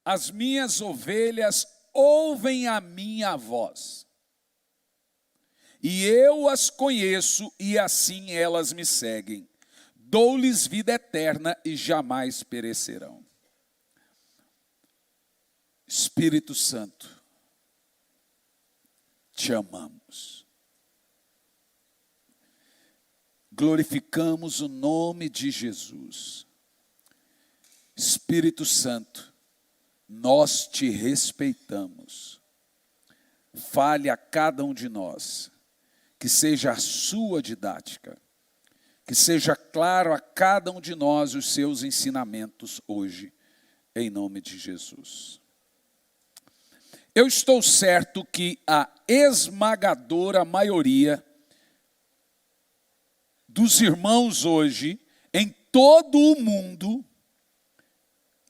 as minhas ovelhas ouvem a minha voz, e eu as conheço, e assim elas me seguem. Dou-lhes vida eterna e jamais perecerão. Espírito Santo, te amamos. Glorificamos o nome de Jesus. Espírito Santo, nós te respeitamos. Fale a cada um de nós, que seja a sua didática, que seja claro a cada um de nós os seus ensinamentos hoje, em nome de Jesus. Eu estou certo que a esmagadora maioria dos irmãos hoje, em todo o mundo,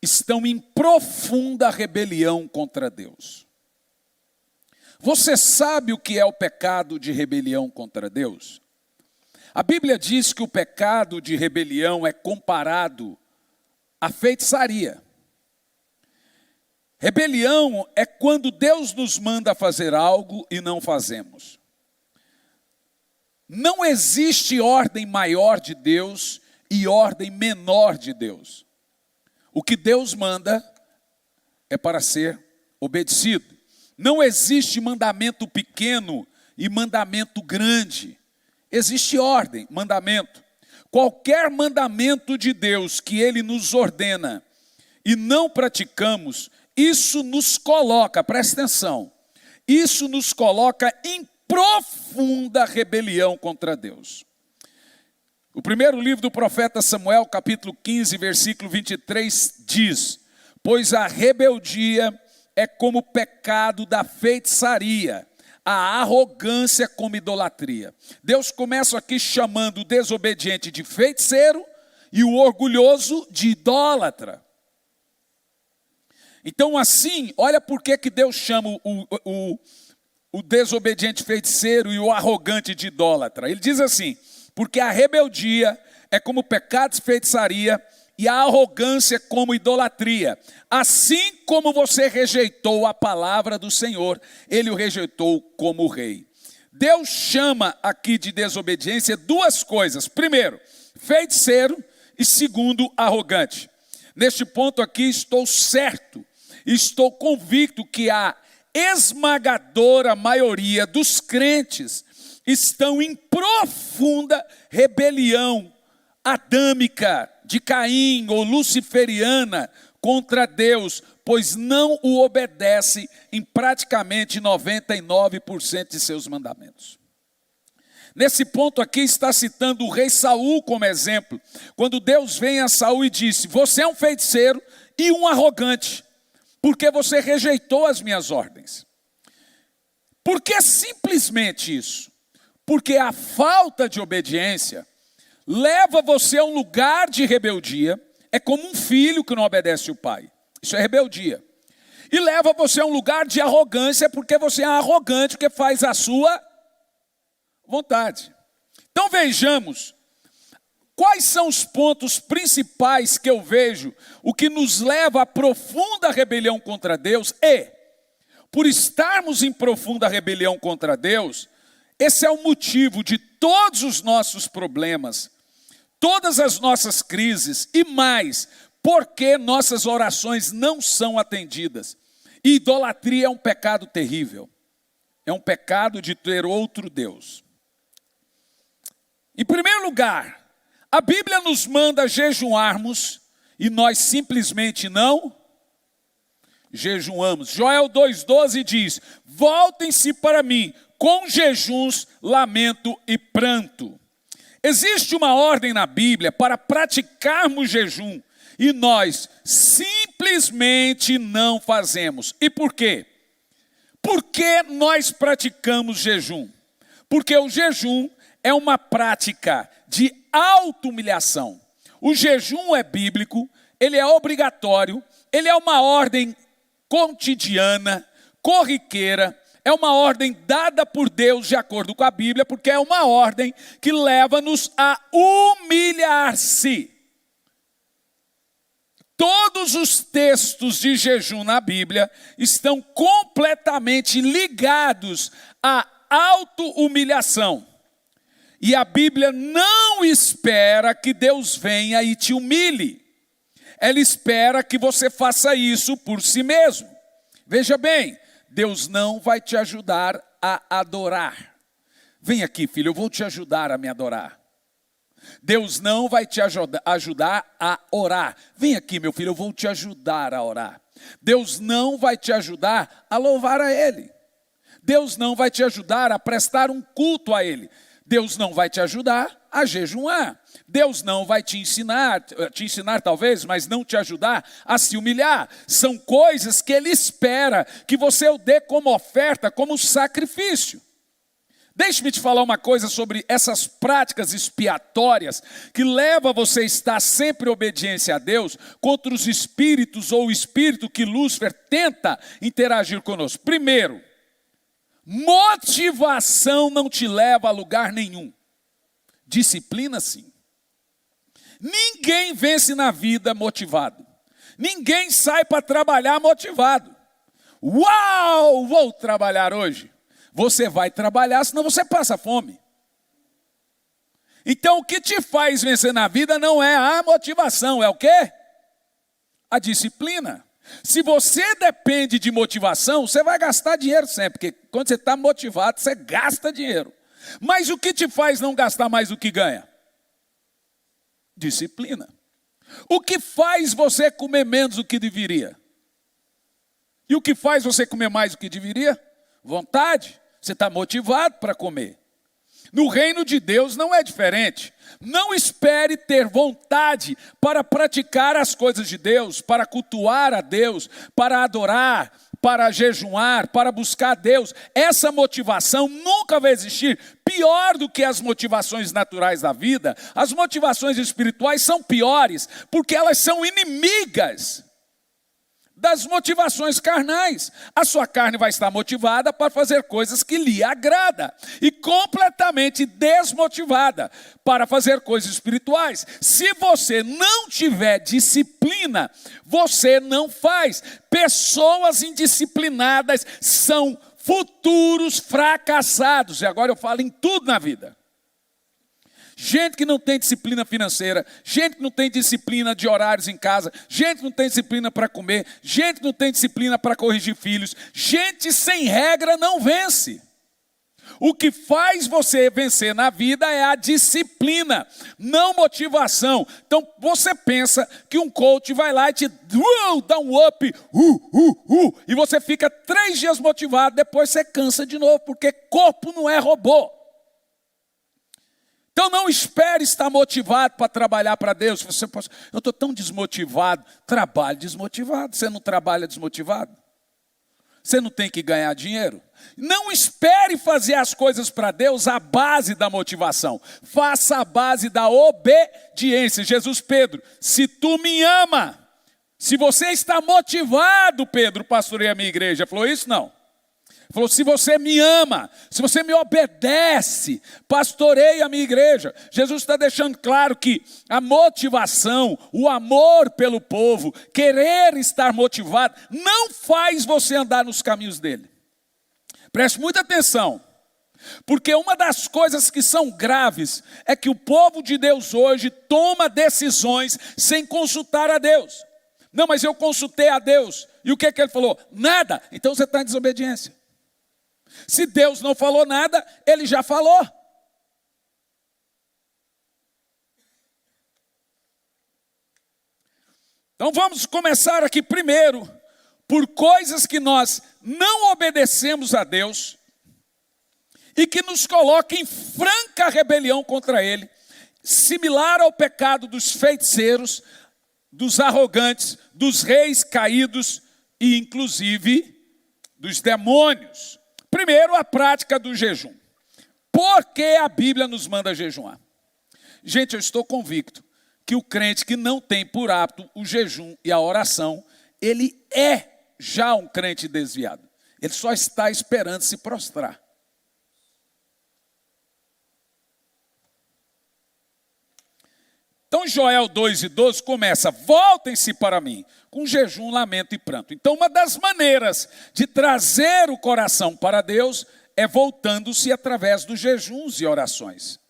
estão em profunda rebelião contra Deus. Você sabe o que é o pecado de rebelião contra Deus? A Bíblia diz que o pecado de rebelião é comparado à feitiçaria. Rebelião é quando Deus nos manda fazer algo e não fazemos. Não existe ordem maior de Deus e ordem menor de Deus. O que Deus manda é para ser obedecido. Não existe mandamento pequeno e mandamento grande. Existe ordem, mandamento. Qualquer mandamento de Deus que Ele nos ordena e não praticamos, isso nos coloca, presta atenção, isso nos coloca em profunda rebelião contra Deus. O primeiro livro do profeta Samuel, capítulo 15, versículo 23, diz: pois a rebeldia é como o pecado da feitiçaria, a arrogância como idolatria. Deus começa aqui chamando o desobediente de feiticeiro e o orgulhoso de idólatra. Então assim, olha por que Deus chama o desobediente feiticeiro e o arrogante de idólatra. Ele diz assim: porque a rebeldia é como pecado de feitiçaria e a arrogância como idolatria. Assim como você rejeitou a palavra do Senhor, Ele o rejeitou como rei. Deus chama aqui de desobediência duas coisas. Primeiro, feiticeiro, e segundo, arrogante. Neste ponto aqui estou certo, estou convicto que a esmagadora maioria dos crentes estão em profunda rebelião adâmica de Caim ou luciferiana contra Deus, pois não o obedece em praticamente 99% de seus mandamentos. Nesse ponto aqui está citando o rei Saul como exemplo, quando Deus vem a Saul e disse: você é um feiticeiro e um arrogante, porque você rejeitou as minhas ordens. Por que simplesmente isso? Porque a falta de obediência leva você a um lugar de rebeldia. É como um filho que não obedece o pai. Isso é rebeldia. E leva você a um lugar de arrogância, porque você é arrogante, que faz a sua vontade. Então vejamos, quais são os pontos principais que eu vejo, o que nos leva a profunda rebelião contra Deus por estarmos em profunda rebelião contra Deus, esse é o motivo de todos os nossos problemas, todas as nossas crises e mais, porque nossas orações não são atendidas. E idolatria é um pecado terrível. É um pecado de ter outro Deus. Em primeiro lugar, a Bíblia nos manda jejuarmos e nós simplesmente não jejuamos. Joel 2,12 diz: voltem-se para mim com jejuns, lamento e pranto. Existe uma ordem na Bíblia para praticarmos jejum e nós simplesmente não fazemos. E por quê? Por que nós praticamos jejum? Porque o jejum é uma prática de auto-humilhação. O jejum é bíblico, ele é obrigatório, ele é uma ordem cotidiana, corriqueira, é uma ordem dada por Deus de acordo com a Bíblia, porque é uma ordem que leva-nos a humilhar-se. Todos os textos de jejum na Bíblia estão completamente ligados à auto-humilhação. E a Bíblia não espera que Deus venha e te humilhe. Ela espera que você faça isso por si mesmo. Veja bem, Deus não vai te ajudar a adorar. Vem aqui, filho, eu vou te ajudar a me adorar. Deus não vai te ajudar a orar. Vem aqui, meu filho, eu vou te ajudar a orar. Deus não vai te ajudar a louvar a Ele. Deus não vai te ajudar a prestar um culto a Ele. Deus não vai te ajudar a jejuar. Deus não vai te ensinar talvez, mas não te ajudar a se humilhar. São coisas que Ele espera que você o dê como oferta, como sacrifício. Deixe-me te falar uma coisa sobre essas práticas expiatórias que levam você a estar sempre em obediência a Deus contra os espíritos ou o espírito que Lúcifer tenta interagir conosco. Primeiro, motivação não te leva a lugar nenhum. Disciplina sim. Ninguém vence na vida motivado. Ninguém sai para trabalhar motivado. Uau, vou trabalhar hoje. Você vai trabalhar, senão você passa fome. Então o que te faz vencer na vida não é a motivação, é o quê? A disciplina. Se você depende de motivação, você vai gastar dinheiro sempre, porque quando você está motivado, você gasta dinheiro. Mas o que te faz não gastar mais do que ganha? Disciplina. O que faz você comer menos do que deveria? E o que faz você comer mais do que deveria? Vontade. Você está motivado para comer. No reino de Deus não é diferente. Não espere ter vontade para praticar as coisas de Deus, para cultuar a Deus, para adorar, para jejuar, para buscar a Deus. Essa motivação nunca vai existir. Pior do que as motivações naturais da vida, as motivações espirituais são piores, porque elas são inimigas das motivações carnais. A sua carne vai estar motivada para fazer coisas que lhe agrada e completamente desmotivada para fazer coisas espirituais. Se você não tiver disciplina, você não faz. Pessoas indisciplinadas são futuros fracassados. E agora eu falo em tudo na vida. Gente que não tem disciplina financeira, gente que não tem disciplina de horários em casa, gente que não tem disciplina para comer, gente que não tem disciplina para corrigir filhos, gente sem regra não vence. O que faz você vencer na vida é a disciplina, não motivação. Então você pensa que um coach vai lá e te dá um up, e você fica 3 dias motivado, depois você cansa de novo, porque corpo não é robô. Então não espere estar motivado para trabalhar para Deus. Eu estou tão desmotivado. Trabalhe desmotivado. Você não trabalha desmotivado? Você não tem que ganhar dinheiro? Não espere fazer as coisas para Deus à base da motivação. Faça a base da obediência. Jesus, Pedro, se tu me ama, se você está motivado, Pedro, pastorei a minha igreja. Falou isso? Não. Falou, se você me ama, se você me obedece, pastorei a minha igreja. Jesus está deixando claro que a motivação, o amor pelo povo, querer estar motivado, não faz você andar nos caminhos dele. Preste muita atenção, porque uma das coisas que são graves é que o povo de Deus hoje toma decisões sem consultar a Deus. Não, mas eu consultei a Deus. E o que ele falou? Nada. Então você está em desobediência. Se Deus não falou nada, Ele já falou. Então vamos começar aqui primeiro, por coisas que nós não obedecemos a Deus, e que nos coloca em franca rebelião contra Ele, similar ao pecado dos feiticeiros, dos arrogantes, dos reis caídos e inclusive dos demônios. Primeiro, a prática do jejum. Por que a Bíblia nos manda jejuar? Gente, eu estou convicto que o crente que não tem por hábito o jejum e a oração, ele é já um crente desviado. Ele só está esperando se prostrar. Então Joel 2:12 começa: voltem-se para mim, com jejum, lamento e pranto. Então, uma das maneiras de trazer o coração para Deus é voltando-se através dos jejuns e orações.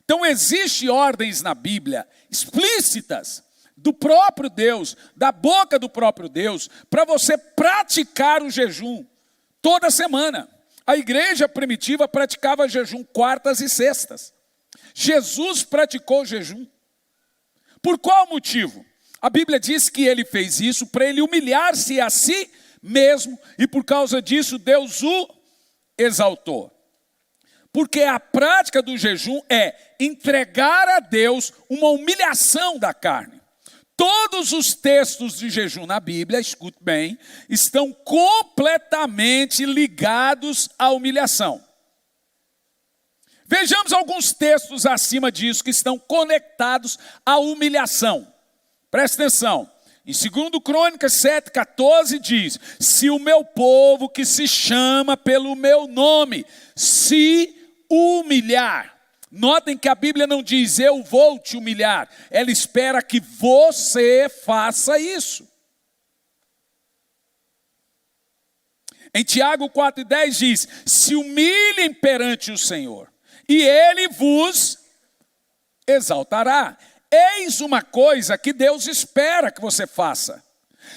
Então, existem ordens na Bíblia explícitas do próprio Deus, da boca do próprio Deus, para você praticar o jejum toda semana. A igreja primitiva praticava jejum quartas e sextas. Jesus praticou jejum. Por qual motivo? A Bíblia diz que ele fez isso para ele humilhar-se a si mesmo, e por causa disso Deus o exaltou. Porque a prática do jejum é entregar a Deus uma humilhação da carne. Todos os textos de jejum na Bíblia, escute bem, estão completamente ligados à humilhação. Vejamos alguns textos acima disso que estão conectados à humilhação. Presta atenção. Em 2 Crônicas 7:14 diz: se o meu povo que se chama pelo meu nome se humilhar. Notem que a Bíblia não diz eu vou te humilhar. Ela espera que você faça isso. Em Tiago 4:10 diz: se humilhem perante o Senhor, e Ele vos exaltará. Eis uma coisa que Deus espera que você faça.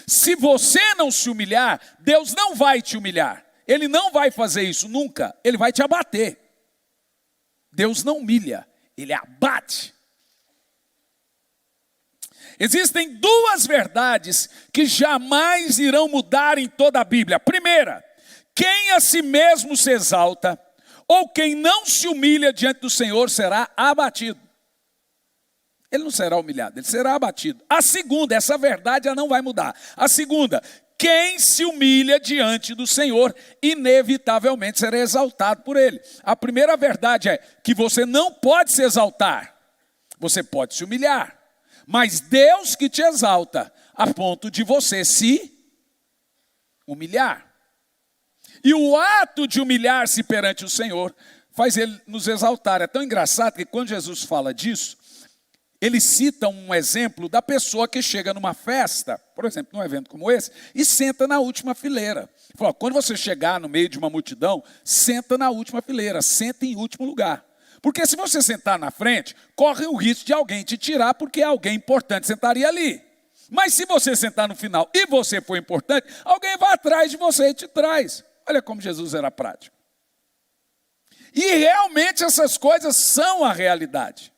Se você não se humilhar, Deus não vai te humilhar. Ele não vai fazer isso nunca. Ele vai te abater. Deus não humilha, Ele abate. Existem duas verdades que jamais irão mudar em toda a Bíblia. Primeira, quem a si mesmo se exalta, ou quem não se humilha diante do Senhor, será abatido. Ele não será humilhado, ele será abatido. A segunda, essa verdade já não vai mudar. A segunda, quem se humilha diante do Senhor, inevitavelmente será exaltado por Ele. A primeira verdade é que você não pode se exaltar, você pode se humilhar. Mas Deus que te exalta, a ponto de você se humilhar. E o ato de humilhar-se perante o Senhor, faz Ele nos exaltar. É tão engraçado que quando Jesus fala disso, ele cita um exemplo da pessoa que chega numa festa, por exemplo, num evento como esse, e senta na última fileira. Ele fala, quando você chegar no meio de uma multidão, senta na última fileira, senta em último lugar. Porque se você sentar na frente, corre o risco de alguém te tirar, porque alguém importante sentaria ali. Mas se você sentar no final e você for importante, alguém vai atrás de você e te traz. Olha como Jesus era prático. E realmente essas coisas são a realidade.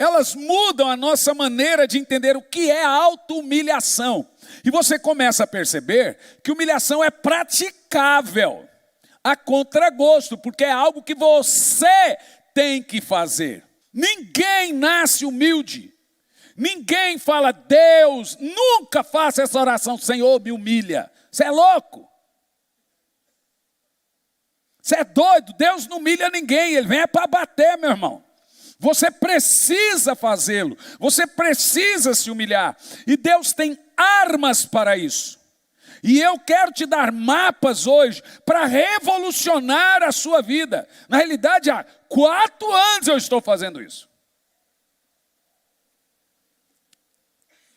Elas mudam a nossa maneira de entender o que é auto-humilhação. E você começa a perceber que humilhação é praticável a contragosto, porque é algo que você tem que fazer. Ninguém nasce humilde. Ninguém fala, Deus, nunca faça essa oração, Senhor, me humilha. Você é louco. Você é doido. Deus não humilha ninguém, Ele vem para bater, meu irmão. Você precisa fazê-lo, você precisa se humilhar, e Deus tem armas para isso. E eu quero te dar mapas hoje para revolucionar a sua vida. Na realidade, há 4 anos eu estou fazendo isso.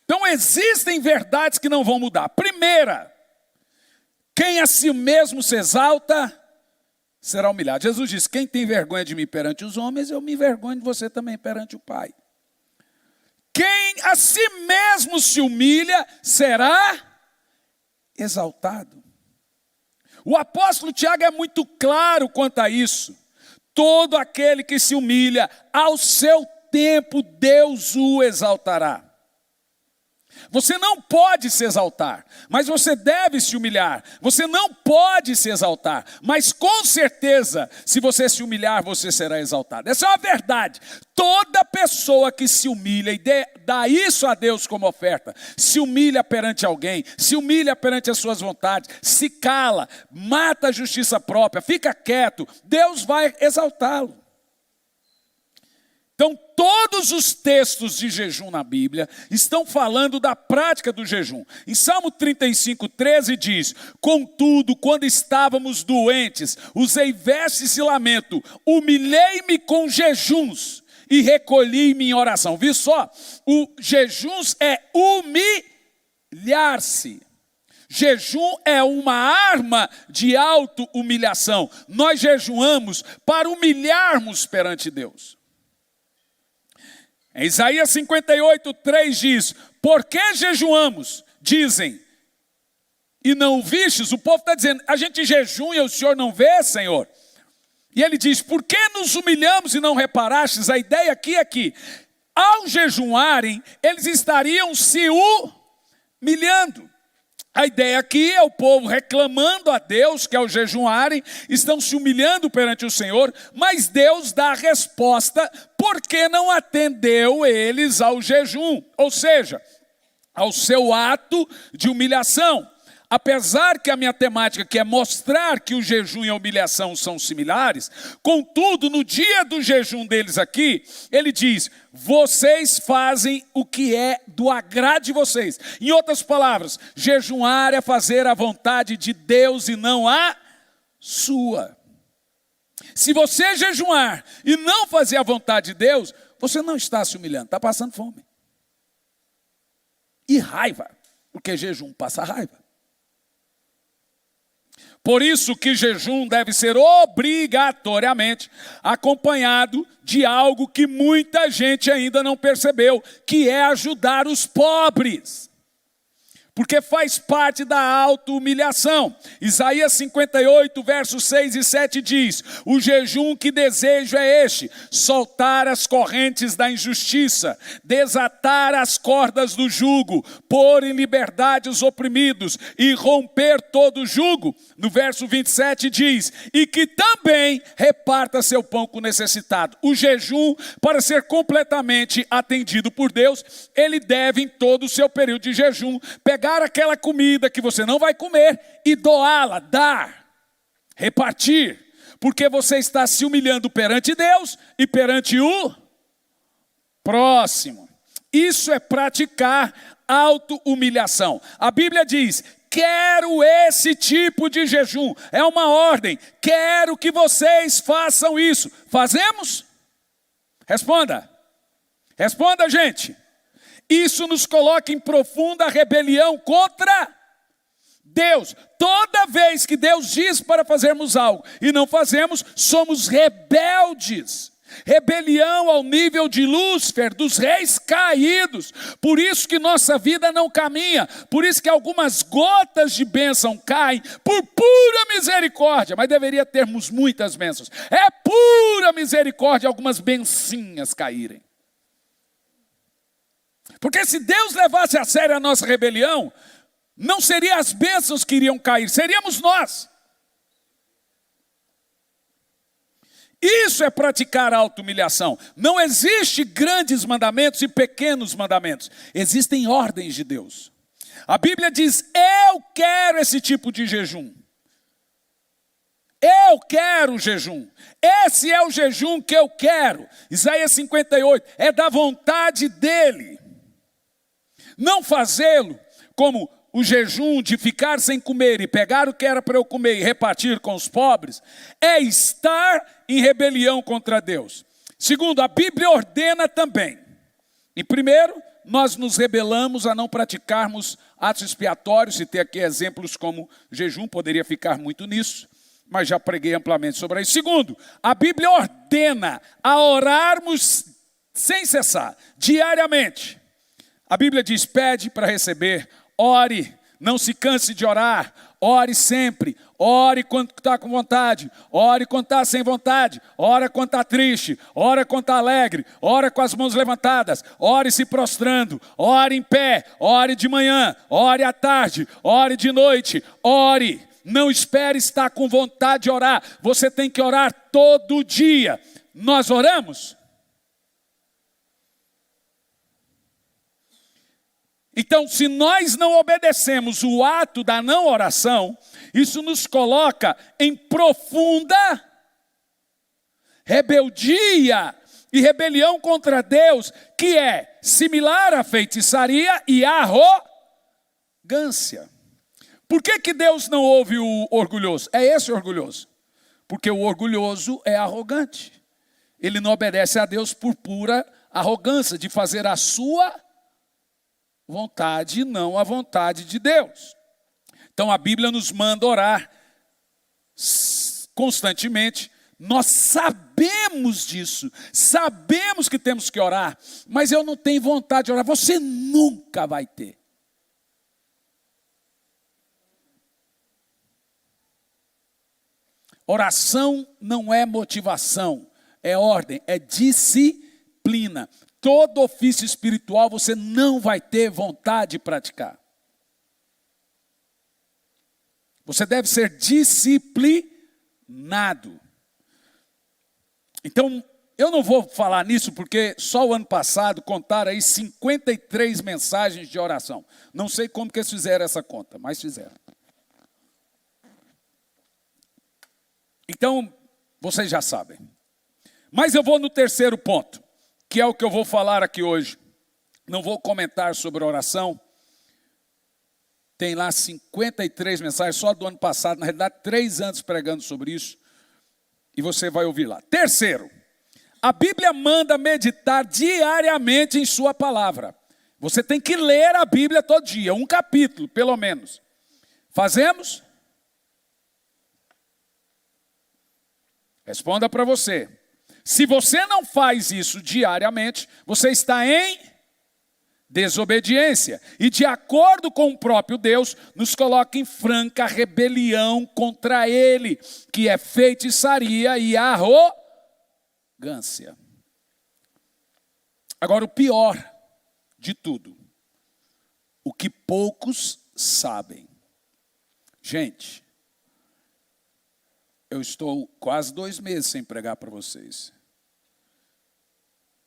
Então existem verdades que não vão mudar. Primeira, quem a si mesmo se exalta, será humilhado. Jesus disse, quem tem vergonha de mim perante os homens, eu me envergonho de você também perante o Pai. Quem a si mesmo se humilha, será exaltado. O apóstolo Tiago é muito claro quanto a isso. Todo aquele que se humilha, ao seu tempo Deus o exaltará. Você não pode se exaltar, mas você deve se humilhar. Você não pode se exaltar, mas com certeza, se você se humilhar, você será exaltado. Essa é uma verdade. Toda pessoa que se humilha e dá isso a Deus como oferta, se humilha perante alguém, se humilha perante as suas vontades, se cala, mata a justiça própria, fica quieto, Deus vai exaltá-lo. Então, todos os textos de jejum na Bíblia estão falando da prática do jejum. Em Salmo 35:13 diz, contudo, quando estávamos doentes, usei vestes de lamento, humilhei-me com jejuns e recolhi-me em oração. Viu só? O jejum é humilhar-se. Jejum é uma arma de auto-humilhação. Nós jejuamos para humilharmos perante Deus. Em Isaías 58:3 diz: por que jejuamos? Dizem, e não o vistes? O povo está dizendo, a gente jejum e o Senhor não vê, Senhor? E ele diz, por que nos humilhamos e não reparastes? A ideia aqui é que, ao jejuarem, eles estariam se humilhando. A ideia aqui é o povo reclamando a Deus, que ao jejuarem, estão se humilhando perante o Senhor, mas Deus dá a resposta, porque não atendeu eles ao jejum, ou seja, ao seu ato de humilhação. Apesar que a minha temática aqui é mostrar que o jejum e a humilhação são similares, contudo, no dia do jejum deles aqui, ele diz, vocês fazem o que é do agrado de vocês. Em outras palavras, jejuar é fazer a vontade de Deus e não a sua. Se você jejuar e não fazer a vontade de Deus, você não está se humilhando, está passando fome. E raiva, porque jejum passa raiva. Por isso que jejum deve ser obrigatoriamente acompanhado de algo que muita gente ainda não percebeu, que é ajudar os pobres. Porque faz parte da auto-humilhação. Isaías 58, versos 6 e 7 diz, o jejum que desejo é este, soltar as correntes da injustiça, desatar as cordas do jugo, pôr em liberdade os oprimidos e romper todo o jugo. No verso 27 diz, e que também reparta seu pão com o necessitado. O jejum, para ser completamente atendido por Deus, ele deve, em todo o seu período de jejum, pegar aquela comida que você não vai comer e doá-la, dar, repartir, porque você está se humilhando perante Deus e perante o próximo. Isso é praticar auto-humilhação. A Bíblia diz, quero esse tipo de jejum, é uma ordem, quero que vocês façam isso. Fazemos? Responda, gente. Isso nos coloca em profunda rebelião contra Deus. Toda vez que Deus diz para fazermos algo e não fazemos, somos rebeldes. Rebelião ao nível de Lúcifer, dos reis caídos. Por isso que nossa vida não caminha. Por isso que algumas gotas de bênção caem por pura misericórdia. Mas deveria termos muitas bênçãos. É pura misericórdia algumas bencinhas caírem. Porque se Deus levasse a sério a nossa rebelião, não seriam as bênçãos que iriam cair, seríamos nós. Isso é praticar a auto-humilhação. Não existe grandes mandamentos e pequenos mandamentos. Existem ordens de Deus. A Bíblia diz, eu quero esse tipo de jejum. Eu quero jejum. Esse é o jejum que eu quero. Isaías 58, é da vontade dele. Não fazê-lo como o jejum de ficar sem comer e pegar o que era para eu comer e repartir com os pobres, é estar em rebelião contra Deus. Segundo, a Bíblia ordena também. Em primeiro, nós nos rebelamos a não praticarmos atos expiatórios, e ter aqui exemplos como jejum, poderia ficar muito nisso, mas já preguei amplamente sobre isso. Segundo, a Bíblia ordena a orarmos sem cessar, diariamente. A Bíblia diz, pede para receber, ore, não se canse de orar, ore sempre, ore quando está com vontade, ore quando está sem vontade, ore quando está triste, ore quando está alegre, ore com as mãos levantadas, ore se prostrando, ore em pé, ore de manhã, ore à tarde, ore de noite, ore. Não espere estar com vontade de orar, você tem que orar todo dia. Nós oramos? Então, se nós não obedecemos o ato da não oração, isso nos coloca em profunda rebeldia e rebelião contra Deus, que é similar à feitiçaria e arrogância. Por que Deus não ouve o orgulhoso? É esse orgulhoso. Porque o orgulhoso é arrogante. ele não obedece a Deus por pura arrogância, de fazer a sua vontade e não a vontade de Deus. Então a Bíblia nos manda orar constantemente. Nós sabemos disso, sabemos que temos que orar, mas eu não tenho vontade de orar. Você nunca vai ter. Oração não é motivação, é ordem, é disciplina. Todo ofício espiritual você não vai ter vontade de praticar. Você deve ser disciplinado. Então, eu não vou falar nisso porque só o ano passado contaram aí 53 mensagens de oração. Não sei como que eles fizeram essa conta, mas fizeram. Então, vocês já sabem. Mas eu vou no terceiro ponto, que é o que eu vou falar aqui hoje. Não vou comentar sobre oração. Tem lá 53 mensagens, só do ano passado, na realidade 3 anos pregando sobre isso. E você vai ouvir lá. Terceiro, a Bíblia manda meditar diariamente em sua palavra. Você tem que ler a Bíblia todo dia, um capítulo, pelo menos. Fazemos? Responda para você. Se você não faz isso diariamente, você está em desobediência. E de acordo com o próprio Deus, nos coloca em franca rebelião contra Ele, que é feitiçaria e arrogância. Agora, o pior de tudo, o que poucos sabem. Gente, eu estou quase 2 meses sem pregar para vocês.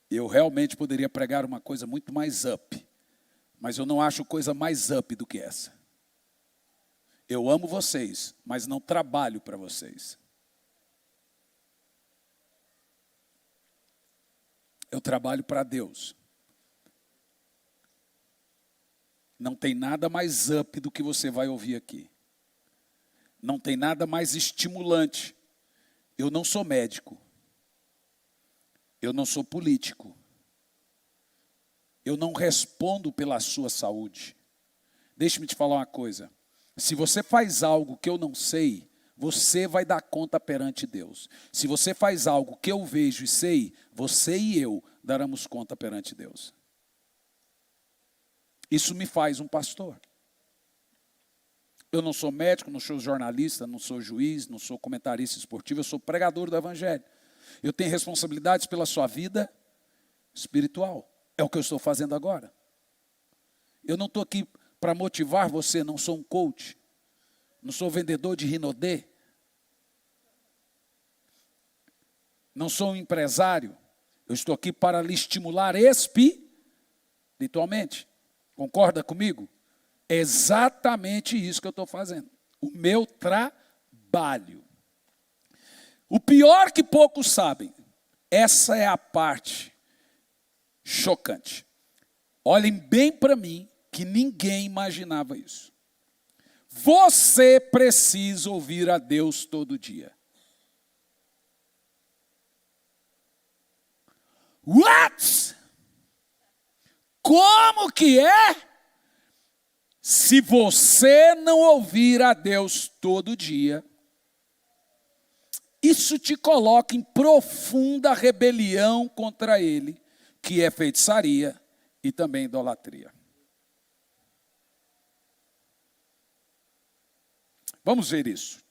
Eu realmente poderia pregar uma coisa muito mais up, mas eu não acho coisa mais up do que essa. Eu amo vocês, mas não trabalho para vocês. Eu trabalho para Deus. Não tem nada mais up do que você vai ouvir aqui. Não tem nada mais estimulante. Eu não sou médico. Eu não sou político. Eu não respondo pela sua saúde. Deixe-me te falar uma coisa. Se você faz algo que eu não sei, você vai dar conta perante Deus. Se você faz algo que eu vejo e sei, você e eu daremos conta perante Deus. Isso me faz um pastor. Eu não sou médico, não sou jornalista, não sou juiz, não sou comentarista esportivo, eu sou pregador do Evangelho. Eu tenho responsabilidades pela sua vida espiritual. É o que eu estou fazendo agora. Eu não estou aqui para motivar você, não sou um coach. Não sou vendedor de Rinodê. Não sou um empresário. Eu estou aqui para lhe estimular espiritualmente. Concorda comigo? É exatamente isso que eu estou fazendo. O meu trabalho. O pior que poucos sabem, essa é a parte chocante. Olhem bem para mim, que ninguém imaginava isso. Você precisa ouvir a Deus todo dia. What? Como que é? Se você não ouvir a Deus todo dia, isso te coloca em profunda rebelião contra Ele, que é feitiçaria e também idolatria. Vamos ver isso.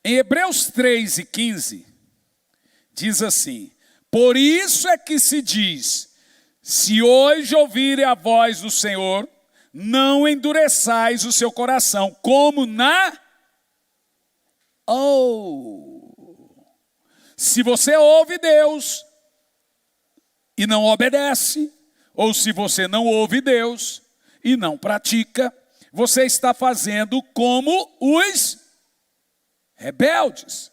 Em Hebreus 3:15, diz assim: por isso é que se diz, se hoje ouvirem a voz do Senhor, não endureçais o seu coração, como na... Se você ouve Deus e não obedece, ou se você não ouve Deus e não pratica, você está fazendo como os rebeldes.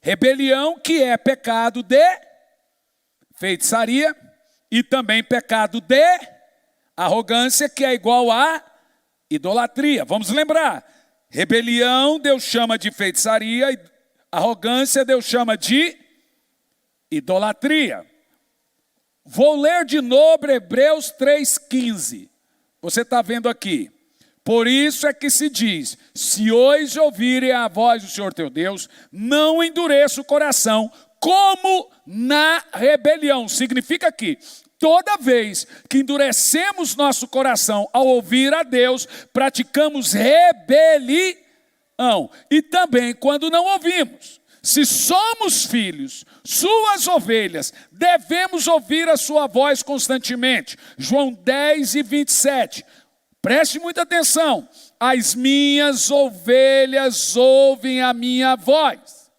Rebelião que é pecado de feitiçaria e também pecado de arrogância, que é igual a idolatria. Vamos lembrar, rebelião Deus chama de feitiçaria, arrogância Deus chama de idolatria. Vou ler de novo Hebreus 3,15. Você está vendo aqui. Por isso é que se diz, se hoje ouvirem a voz do Senhor teu Deus, não endureça o coração, como na rebelião. Significa que toda vez que endurecemos nosso coração ao ouvir a Deus, praticamos rebelião. E também quando não ouvimos. Se somos filhos, suas ovelhas, devemos ouvir a sua voz constantemente. João 10:27. Preste muita atenção. As minhas ovelhas ouvem a minha voz.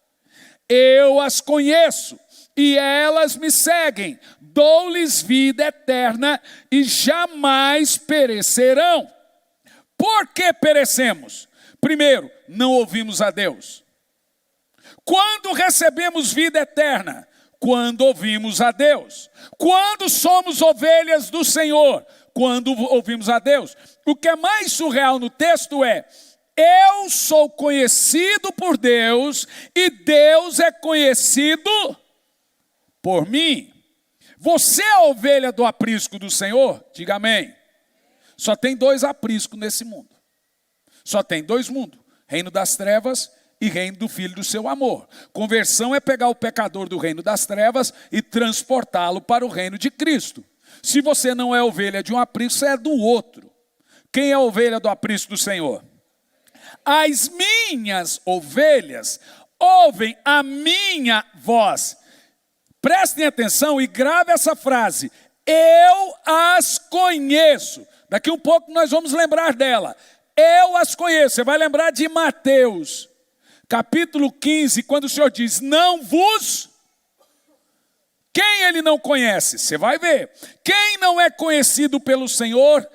Eu as conheço e elas me seguem. Dou-lhes vida eterna e jamais perecerão. Por que perecemos? Primeiro, não ouvimos a Deus. Quando recebemos vida eterna? Quando ouvimos a Deus. Quando somos ovelhas do Senhor? Quando ouvimos a Deus. O que é mais surreal no texto é: eu sou conhecido por Deus e Deus é conhecido por mim. Você é a ovelha do aprisco do Senhor? Diga amém. Só tem dois apriscos nesse mundo. Só tem dois mundos: reino das trevas e reino do Filho do seu amor. Conversão é pegar o pecador do reino das trevas e transportá-lo para o reino de Cristo. Se você não é ovelha de um aprisco, você é do outro. Quem é a ovelha do aprisco do Senhor? As minhas ovelhas ouvem a minha voz. Prestem atenção e grave essa frase. Eu as conheço. Daqui um pouco nós vamos lembrar dela. Eu as conheço. Você vai lembrar de Mateus, capítulo 15, quando o Senhor diz, não vos... Quem ele não conhece? Você vai ver. Quem não é conhecido pelo Senhor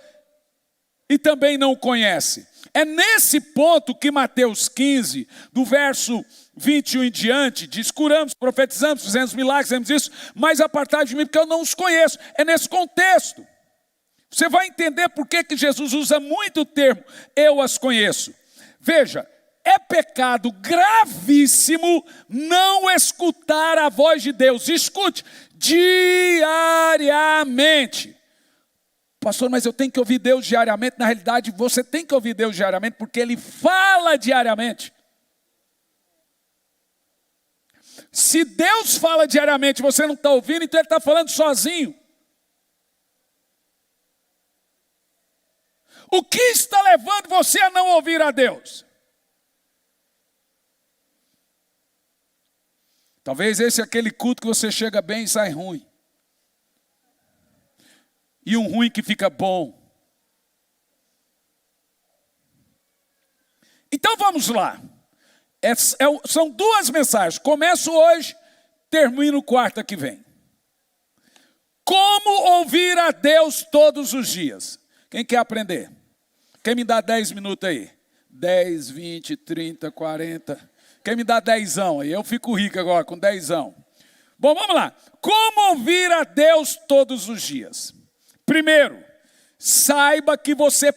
e também não conhece? É nesse ponto que Mateus 15, do verso 21 em diante, diz, curamos, profetizamos, fizemos milagres, fizemos isso, mas apartai de mim porque eu não os conheço. É nesse contexto. Você vai entender por que Jesus usa muito o termo, eu as conheço. Veja, é pecado gravíssimo não escutar a voz de Deus. Escute, diariamente. Pastor, mas eu tenho que ouvir Deus diariamente. Na realidade, você tem que ouvir Deus diariamente, porque Ele fala diariamente. Se Deus fala diariamente e você não está ouvindo, então Ele está falando sozinho. O que está levando você a não ouvir a Deus? Talvez esse é aquele culto que você chega bem e sai ruim. E um ruim que fica bom. Então vamos lá. São duas mensagens. Começo hoje, termino quarta que vem. Como ouvir a Deus todos os dias? Quem quer aprender? Quem me dá 10 minutos aí? 10, 20, 30, 40... Quem me dá 10ão aí? Eu fico rico agora com 10ão. Bom, vamos lá. Como ouvir a Deus todos os dias? Primeiro, saiba que você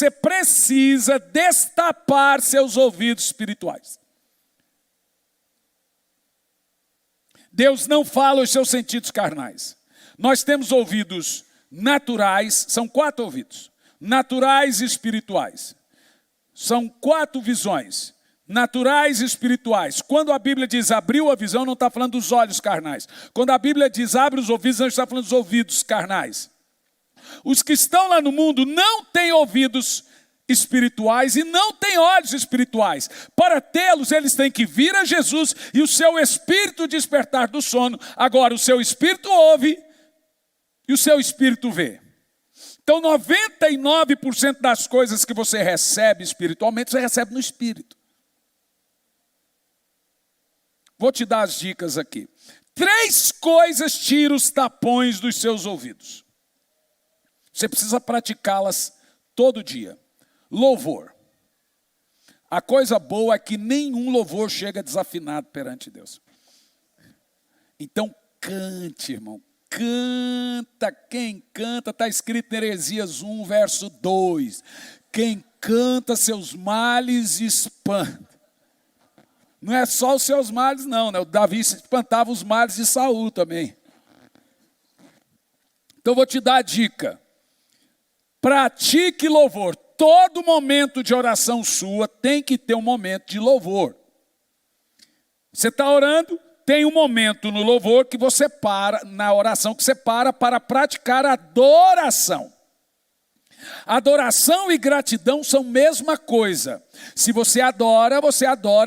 precisa destapar seus ouvidos espirituais. Deus não fala os seus sentidos carnais. Nós temos ouvidos naturais, são 4 ouvidos. Naturais e espirituais. São 4 visões. Naturais e espirituais. Quando a Bíblia diz abriu a visão, não está falando dos olhos carnais. Quando a Bíblia diz abre os ouvidos, não está falando dos ouvidos carnais. Os que estão lá no mundo não têm ouvidos espirituais e não têm olhos espirituais. Para tê-los, eles têm que vir a Jesus e o seu espírito despertar do sono. Agora, o seu espírito ouve e o seu espírito vê. Então, 99% das coisas que você recebe espiritualmente, você recebe no espírito. Vou te dar as dicas aqui. 3 coisas tiram os tapões dos seus ouvidos. Você precisa praticá-las todo dia. Louvor. A coisa boa é que nenhum louvor chega desafinado perante Deus. Então cante, irmão. Canta. Quem canta, está escrito em Heresias 1, verso 2. Quem canta seus males espanta. Não é só os seus males, não, né? O Davi espantava os males de Saul também. Então eu vou te dar a dica. Pratique louvor. Todo momento de oração sua tem que ter um momento de louvor. Você está orando, tem um momento no louvor que você para, na oração que você para praticar a adoração. Adoração e gratidão são a mesma coisa. Se você adora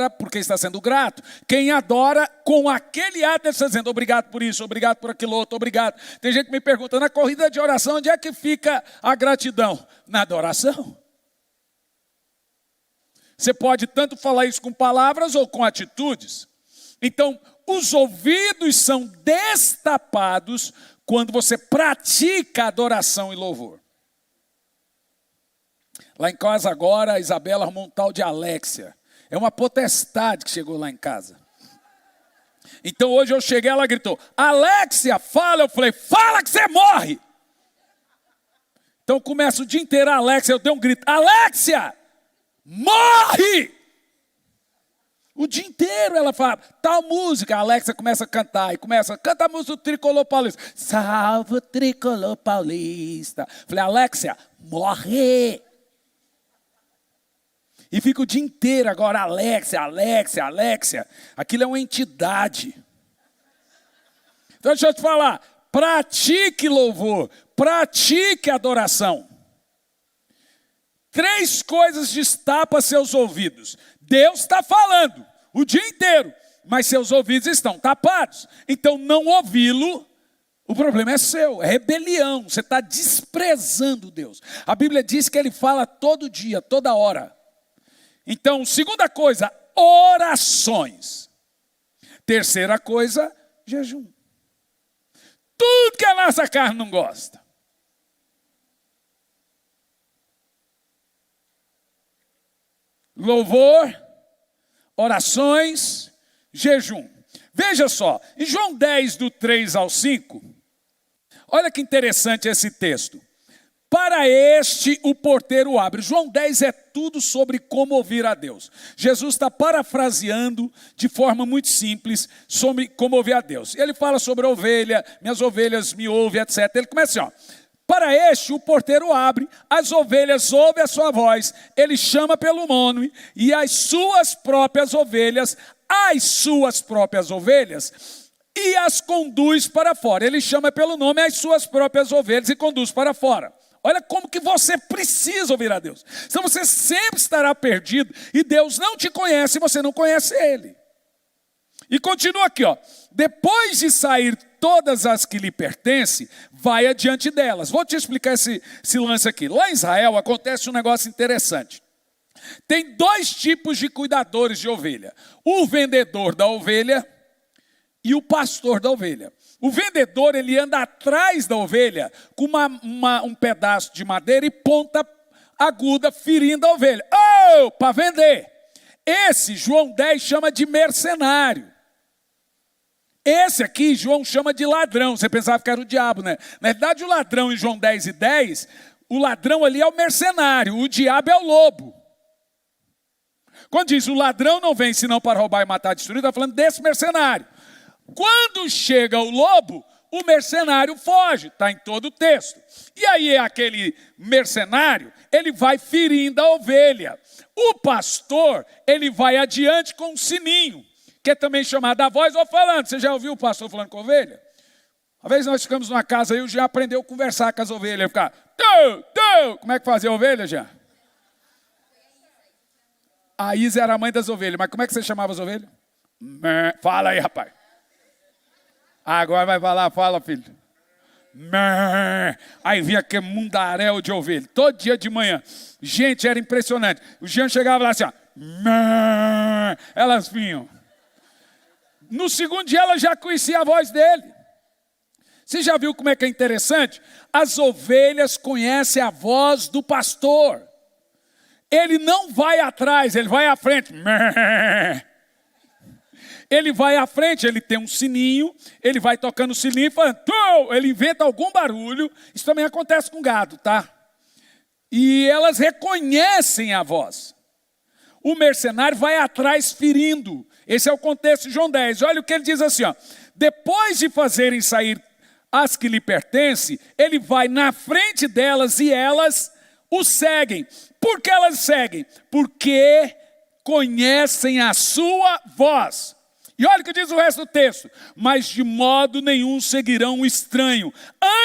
porque está sendo grato. Quem adora com aquele ato, ele está dizendo obrigado por isso, obrigado por aquilo outro, obrigado. Tem gente que me pergunta, na corrida de oração, onde é que fica a gratidão? Na adoração. Você pode tanto falar isso com palavras ou com atitudes. Então, os ouvidos são destapados quando você pratica adoração e louvor. Lá em casa agora, a Isabela arrumou um tal de Alexia. É uma potestade que chegou lá em casa. Então hoje eu cheguei, ela gritou, Alexia, fala. Eu falei, fala que você morre. Então começa o dia inteiro, Alexia, eu dei um grito, Alexia, morre! O dia inteiro ela fala, tal música, a Alexia começa a cantar, canta a música do Tricolor Paulista. Salve o Tricolor Paulista. Falei, Alexia, morre! E fica o dia inteiro agora, Alexia. Aquilo é uma entidade. Então deixa eu te falar, pratique louvor, pratique adoração. 3 coisas destapam seus ouvidos. Deus está falando o dia inteiro, mas seus ouvidos estão tapados. Então não ouvi-lo, o problema é seu, é rebelião. Você está desprezando Deus. A Bíblia diz que Ele fala todo dia, toda hora. Então, segunda coisa, orações. Terceira coisa, jejum. Tudo que a nossa carne não gosta. Louvor, orações, jejum. Veja só, em João 10, do 3 ao 5, olha que interessante esse texto. Para este o porteiro abre. João 10 é tudo sobre como ouvir a Deus. Jesus está parafraseando de forma muito simples sobre como ouvir a Deus. Ele fala sobre a ovelha, minhas ovelhas me ouvem, etc. Ele começa assim, ó. Para este o porteiro abre, as ovelhas ouvem a sua voz, ele chama pelo nome e as suas próprias ovelhas, e as conduz para fora. Ele chama pelo nome as suas próprias ovelhas e conduz para fora. Olha como que você precisa ouvir a Deus. Senão você sempre estará perdido e Deus não te conhece e você não conhece Ele. E continua aqui, ó. Depois de sair todas as que lhe pertencem, vai adiante delas. Vou te explicar esse lance aqui. Lá em Israel acontece um negócio interessante. Tem 2 tipos de cuidadores de ovelha. O vendedor da ovelha e o pastor da ovelha. O vendedor, ele anda atrás da ovelha com um pedaço de madeira e ponta aguda ferindo a ovelha. Para vender. Esse, João 10 chama de mercenário. Esse aqui, João chama de ladrão. Você pensava que era o diabo, né? Na verdade, o ladrão em João 10 e 10, o ladrão ali é o mercenário, o diabo é o lobo. Quando diz o ladrão não vem senão para roubar e matar e destruir, está falando desse mercenário. Quando chega o lobo, o mercenário foge, está em todo o texto. E aí aquele mercenário, ele vai ferindo a ovelha. O pastor, ele vai adiante com um sininho, que é também chamado a voz ou falando. Você já ouviu o pastor falando com a ovelha? Uma vez nós ficamos numa casa aí, o Jean aprendeu a conversar com as ovelhas. Ele ficava, como é que fazia a ovelha, Jean? A Isa era a mãe das ovelhas, mas como é que você chamava as ovelhas? Fala aí, rapaz. Agora vai falar, fala, filho. Aí vinha aquele mundaréu de ovelha, todo dia de manhã. Gente, era impressionante. O Jean chegava lá assim, ó. Elas vinham. No segundo dia, ela já conhecia a voz dele. Você já viu como é que é interessante? As ovelhas conhecem a voz do pastor. Ele não vai atrás, ele vai à frente. Ele vai à frente, ele tem um sininho, ele vai tocando o sininho e falando, ele inventa algum barulho. Isso também acontece com gado, tá? E elas reconhecem a voz. O mercenário vai atrás ferindo. Esse é o contexto de João 10. Olha o que ele diz assim, ó. Depois de fazerem sair as que lhe pertencem, ele vai na frente delas e elas o seguem. Por que elas seguem? Porque conhecem a sua voz. E olha o que diz o resto do texto. Mas de modo nenhum seguirão o estranho.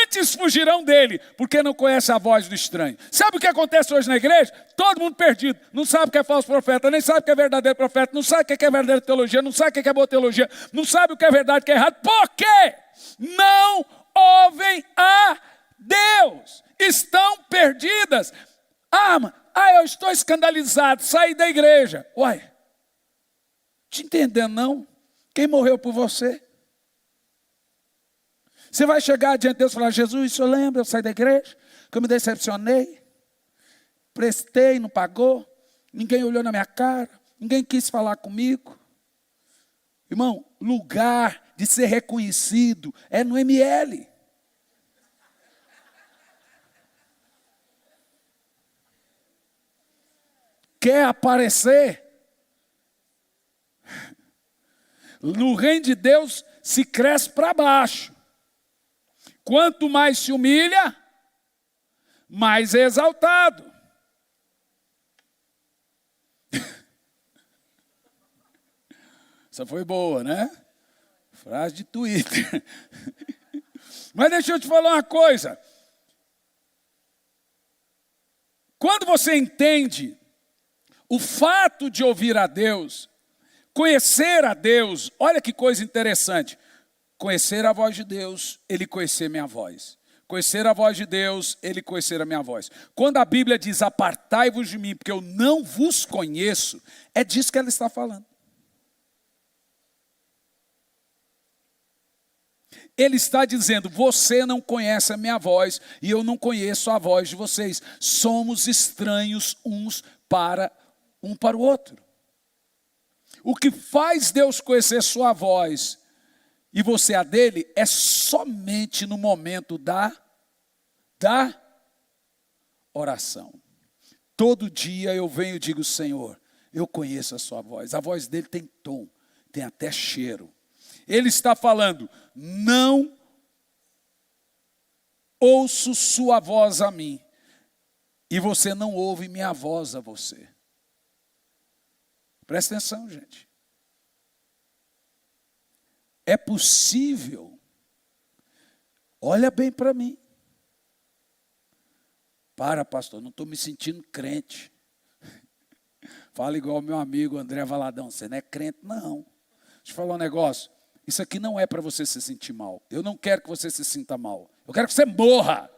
Antes fugirão dele, porque não conhecem a voz do estranho. Sabe o que acontece hoje na igreja? Todo mundo perdido. Não sabe o que é falso profeta, nem sabe o que é verdadeiro profeta, não sabe o que é verdadeira teologia, não sabe o que é boa teologia, não sabe o que é verdade e o que é errado. Por quê? Não ouvem a Deus. Estão perdidas. Eu estou escandalizado, saí da igreja. Uai, te entendendo não? Quem morreu por você? Você vai chegar diante de Deus e falar, Jesus, o senhor lembra, eu saí da igreja, que eu me decepcionei, prestei, não pagou, ninguém olhou na minha cara, ninguém quis falar comigo. Irmão, lugar de ser reconhecido é no ML. Quer aparecer? No reino de Deus se cresce para baixo. Quanto mais se humilha, mais é exaltado. Essa foi boa, né? Frase de Twitter. Mas deixa eu te falar uma coisa. Quando você entende o fato de ouvir a Deus, conhecer a Deus, olha que coisa interessante. Conhecer a voz de Deus, ele conhecer minha voz. Conhecer a voz de Deus, ele conhecer a minha voz. Quando a Bíblia diz, apartai-vos de mim, porque eu não vos conheço, é disso que ela está falando. Ele está dizendo, você não conhece a minha voz, e eu não conheço a voz de vocês. Somos estranhos uns para o outro. O que faz Deus conhecer sua voz e você a dele é somente no momento da oração. Todo dia eu venho e digo, Senhor, eu conheço a sua voz. A voz dele tem tom, tem até cheiro. Ele está falando, não ouço sua voz a mim, e você não ouve minha voz a você. Presta atenção, gente. É possível, olha bem para mim. Pastor, não estou me sentindo crente. Fala igual o meu amigo André Valadão, você não é crente? Não. Deixa eu falar um negócio. Isso aqui não é para você se sentir mal. Eu não quero que você se sinta mal. Eu quero que você morra.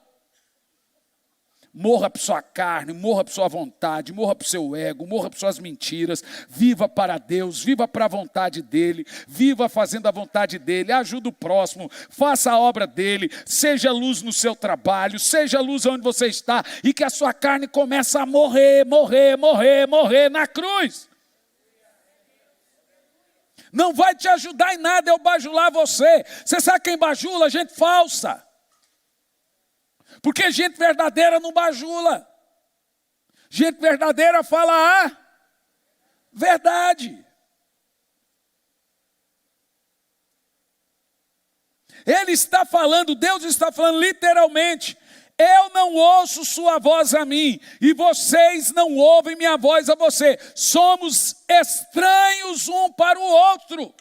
Morra para sua carne, morra para sua vontade, morra para o seu ego, morra para suas mentiras. Viva para Deus, viva para a vontade dEle, viva fazendo a vontade dEle, ajuda o próximo, faça a obra dEle, seja luz no seu trabalho, seja luz onde você está, e que a sua carne comece a morrer na cruz. Não vai te ajudar em nada eu bajular você. Você sabe quem bajula? Gente falsa. Porque gente verdadeira não bajula. Gente verdadeira fala a verdade. Ele está falando, Deus está falando literalmente. Eu não ouço sua voz a mim, e vocês não ouvem minha voz a você. Somos estranhos um para o outro.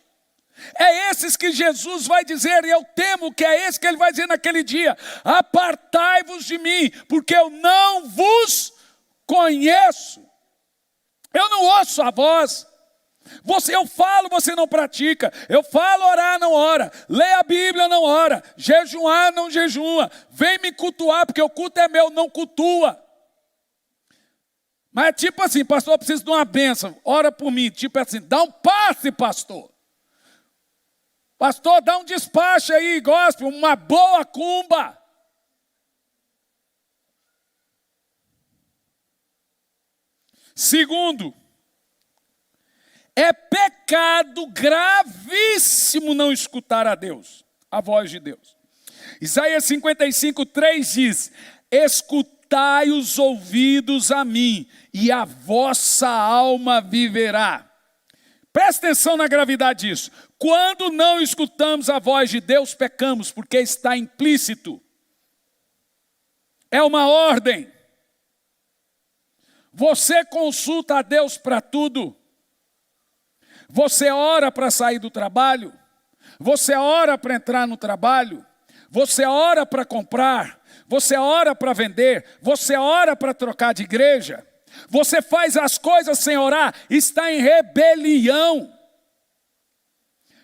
É esses que Jesus vai dizer, e eu temo que é esse que ele vai dizer naquele dia. Apartai-vos de mim, porque eu não vos conheço. Eu não ouço a voz. Eu falo, você não pratica. Eu falo, orar, não ora. Lê a Bíblia, não ora. Jejuar, não jejua. Vem me cultuar, porque o culto é meu, não cultua. Mas é tipo assim, pastor, eu preciso de uma bênção. Ora por mim. Tipo assim, dá um passe, pastor. Pastor, dá um despacho aí, gospel, uma boa cumba. Segundo, é pecado gravíssimo não escutar a Deus, a voz de Deus. Isaías 55:3 diz, escutai os ouvidos a mim, e a vossa alma viverá. Presta atenção na gravidade disso. Quando não escutamos a voz de Deus, pecamos, porque está implícito. É uma ordem. Você consulta a Deus para tudo. Você ora para sair do trabalho. Você ora para entrar no trabalho. Você ora para comprar. Você ora para vender. Você ora para trocar de igreja. Você faz as coisas sem orar, está em rebelião.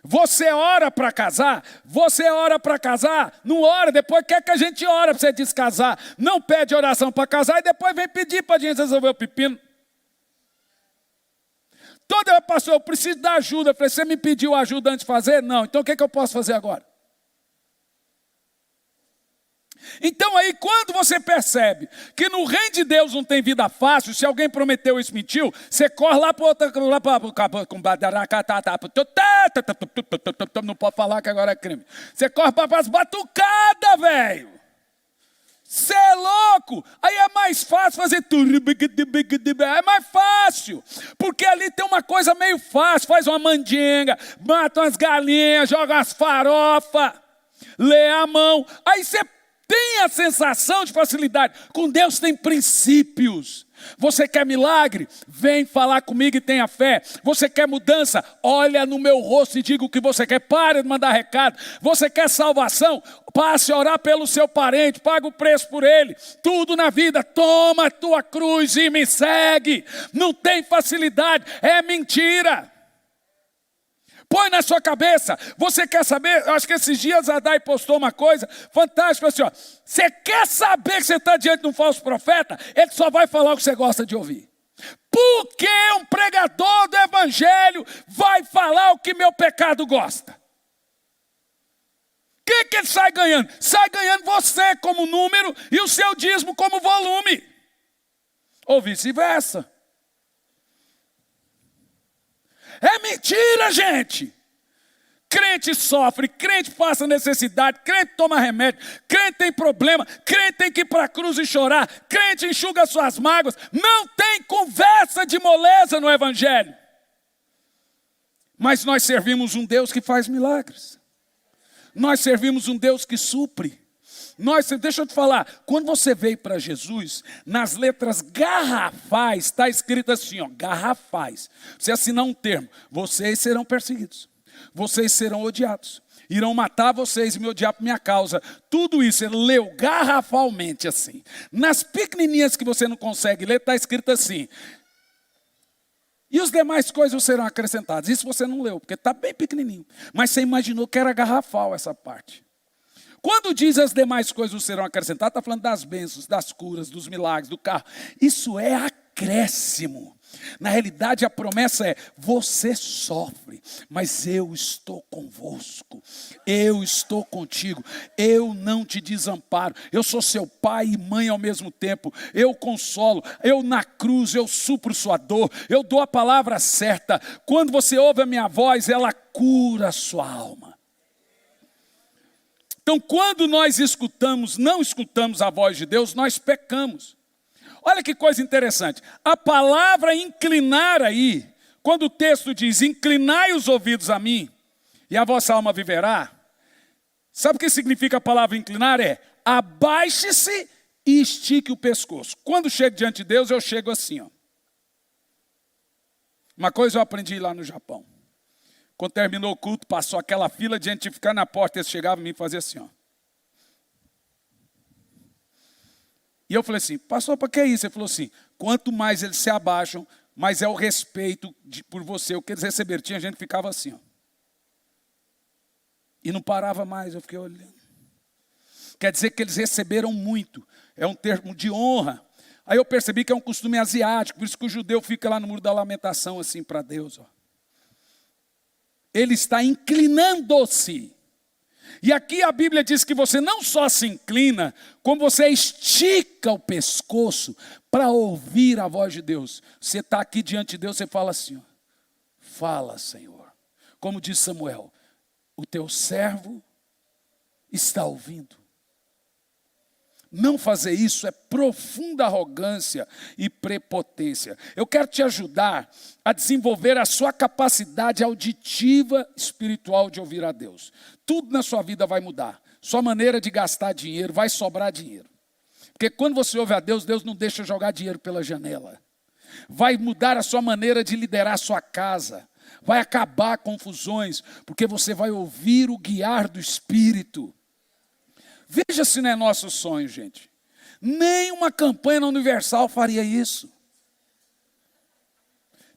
Você ora para casar, não ora, depois quer que a gente ora para você descasar. Não pede oração para casar e depois vem pedir para a gente resolver o pepino. Toda pastor, eu preciso da ajuda. Eu falei, você me pediu ajuda antes de fazer? Não, então o que eu posso fazer agora? Então aí, quando você percebe que no reino de Deus não tem vida fácil, se alguém prometeu isso, mentiu, você corre lá para outra... Não pode falar que agora é crime. Você corre para as batucadas, velho. Você é louco. Aí é mais fácil fazer tudo. É mais fácil. Porque ali tem uma coisa meio fácil. Faz uma mandinga, mata umas galinhas, joga umas farofas, lê a mão. Aí você tem a sensação de facilidade. Com Deus tem princípios. Você quer milagre? Vem falar comigo e tenha fé. Você quer mudança? Olha no meu rosto e diga o que você quer. Para de mandar recado. Você quer salvação? Passe a orar pelo seu parente. Paga o preço por ele. Tudo na vida. Toma a tua cruz e me segue. Não tem facilidade. É mentira. Põe na sua cabeça. Você quer saber? Acho que esses dias a Dai postou uma coisa fantástica assim, ó. Você quer saber que você está diante de um falso profeta? Ele só vai falar o que você gosta de ouvir. Por que um pregador do evangelho vai falar o que meu pecado gosta? O que ele sai ganhando? Sai ganhando você como número e o seu dízimo como volume. Ou vice-versa. É mentira, gente. Crente sofre, crente passa necessidade, crente toma remédio, crente tem problema, crente tem que ir para a cruz e chorar, crente enxuga suas mágoas. Não tem conversa de moleza no evangelho. Mas nós servimos um Deus que faz milagres. Nós servimos um Deus que supre. Deixa eu te falar, quando você veio para Jesus, nas letras garrafais, está escrito assim, ó, garrafais. Você assinar um termo, vocês serão perseguidos, vocês serão odiados, irão matar vocês e me odiar por minha causa. Tudo isso ele leu garrafalmente assim. Nas pequenininhas que você não consegue ler, está escrito assim. E as demais coisas serão acrescentadas. Isso você não leu, porque está bem pequenininho. Mas você imaginou que era garrafal essa parte. Quando diz as demais coisas serão acrescentadas, está falando das bênçãos, das curas, dos milagres, do carro. Isso é acréscimo. Na realidade, a promessa é, você sofre, mas eu estou convosco. Eu estou contigo. Eu não te desamparo. Eu sou seu pai e mãe ao mesmo tempo. Eu consolo. Eu na cruz, eu supro sua dor. Eu dou a palavra certa. Quando você ouve a minha voz, ela cura a sua alma. Então, quando nós não escutamos a voz de Deus, nós pecamos. Olha que coisa interessante. A palavra inclinar aí, quando o texto diz, inclinai os ouvidos a mim, e a vossa alma viverá. Sabe o que significa a palavra inclinar? É, abaixe-se e estique o pescoço. Quando chego diante de Deus, eu chego assim, ó. Uma coisa eu aprendi lá no Japão. Quando terminou o culto, passou aquela fila de gente ficar na porta, eles chegavam em mim e faziam assim, ó. E eu falei assim, pastor, para que isso? Ele falou assim, quanto mais eles se abaixam, mais é o respeito por você, o que eles receberam. Tinha gente que ficava assim, ó. E não parava mais, eu fiquei olhando. Quer dizer que eles receberam muito, é um termo de honra. Aí eu percebi que é um costume asiático, por isso que o judeu fica lá no muro da lamentação, assim, para Deus, ó. Ele está inclinando-se. E aqui a Bíblia diz que você não só se inclina, como você estica o pescoço para ouvir a voz de Deus. Você está aqui diante de Deus, você fala assim, ó, fala, Senhor. Como diz Samuel, o teu servo está ouvindo. Não fazer isso é profunda arrogância e prepotência. Eu quero te ajudar a desenvolver a sua capacidade auditiva espiritual de ouvir a Deus. Tudo na sua vida vai mudar. Sua maneira de gastar dinheiro, vai sobrar dinheiro. Porque quando você ouve a Deus, Deus não deixa jogar dinheiro pela janela. Vai mudar a sua maneira de liderar a sua casa. Vai acabar confusões, porque você vai ouvir o guiar do Espírito. Veja se não é nosso sonho, gente. Nem uma campanha na Universal faria isso.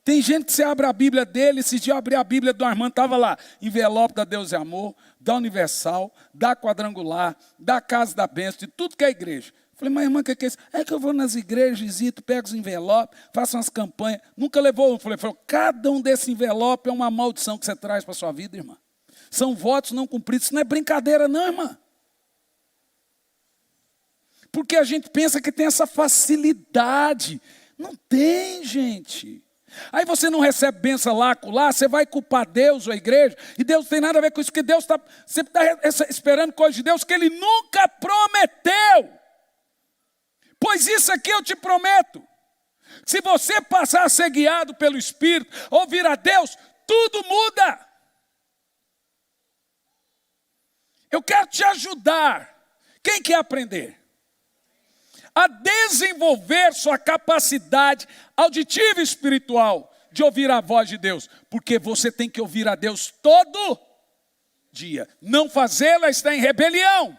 Tem gente que você abre a Bíblia dele, esse dia eu abri a Bíblia do Armando, estava lá, envelope da Deus e Amor, da Universal, da Quadrangular, da Casa da Bênção, de tudo que é igreja. Falei, mas irmã, o que é isso? É que eu vou nas igrejas, visito, pego os envelopes, faço umas campanhas. Nunca levou um. Falei, cada um desses envelopes é uma maldição que você traz para a sua vida, irmã. São votos não cumpridos. Isso não é brincadeira, não, irmã. Porque a gente pensa que tem essa facilidade. Não tem, gente. Aí você não recebe bênção lá, você vai culpar Deus ou a igreja, e Deus não tem nada a ver com isso, porque Deus sempre está esperando coisas de Deus que Ele nunca prometeu. Pois isso aqui eu te prometo, se você passar a ser guiado pelo Espírito, ouvir a Deus, tudo muda. Eu quero te ajudar. Quem quer aprender? A desenvolver sua capacidade auditiva e espiritual de ouvir a voz de Deus. Porque você tem que ouvir a Deus todo dia. Não fazê-la está em rebelião.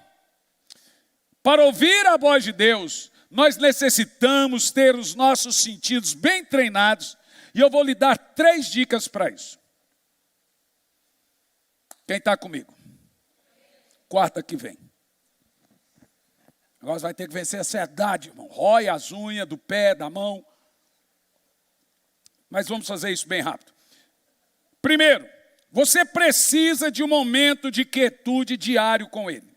Para ouvir a voz de Deus, nós necessitamos ter os nossos sentidos bem treinados. E eu vou lhe dar 3 dicas para isso. Quem está comigo? Quarta que vem. Agora vai ter que vencer a ansiedade, irmão. Rói as unhas do pé, da mão. Mas vamos fazer isso bem rápido. Primeiro, você precisa de um momento de quietude diário com Ele.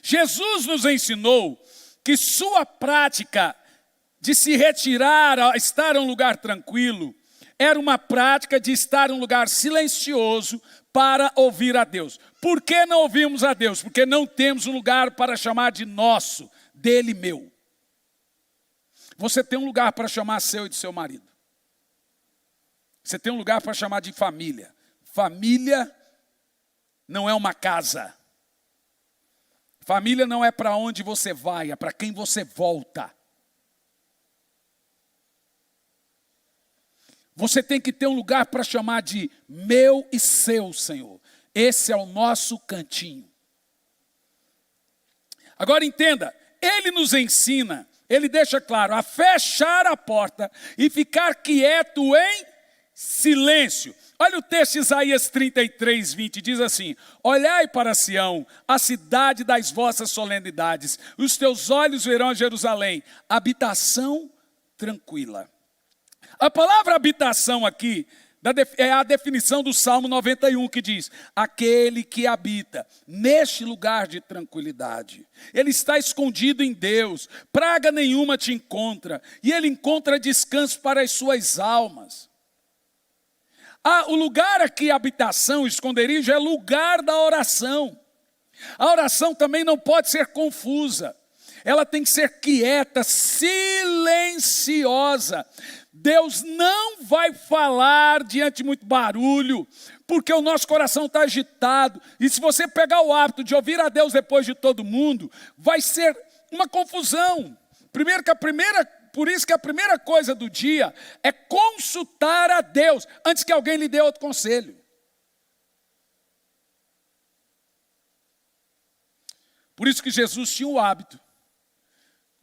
Jesus nos ensinou que sua prática de se retirar, estar em um lugar tranquilo, era uma prática de estar em um lugar silencioso para ouvir a Deus. Por que não ouvimos a Deus? Porque não temos um lugar para chamar de nosso, dele meu. Você tem um lugar para chamar seu e de seu marido. Você tem um lugar para chamar de família. Família não é uma casa. Família não é para onde você vai, é para quem você volta. Você tem que ter um lugar para chamar de meu e seu, Senhor. Esse é o nosso cantinho. Agora entenda, Ele nos ensina, Ele deixa claro, a fechar a porta e ficar quieto em silêncio. Olha o texto de Isaías 33, 20, diz assim: olhai para Sião, a cidade das vossas solenidades, os teus olhos verão a Jerusalém, habitação tranquila. A palavra habitação aqui é a definição do Salmo 91, que diz: aquele que habita neste lugar de tranquilidade. Ele está escondido em Deus, praga nenhuma te encontra, e ele encontra descanso para as suas almas. O lugar aqui, habitação, esconderijo, é lugar da oração. A oração também não pode ser confusa. Ela tem que ser quieta, silenciosa. Deus não vai falar diante de muito barulho, porque o nosso coração está agitado. E se você pegar o hábito de ouvir a Deus depois de todo mundo, vai ser uma confusão. Por isso que a primeira coisa do dia é consultar a Deus, antes que alguém lhe dê outro conselho. Por isso que Jesus tinha o hábito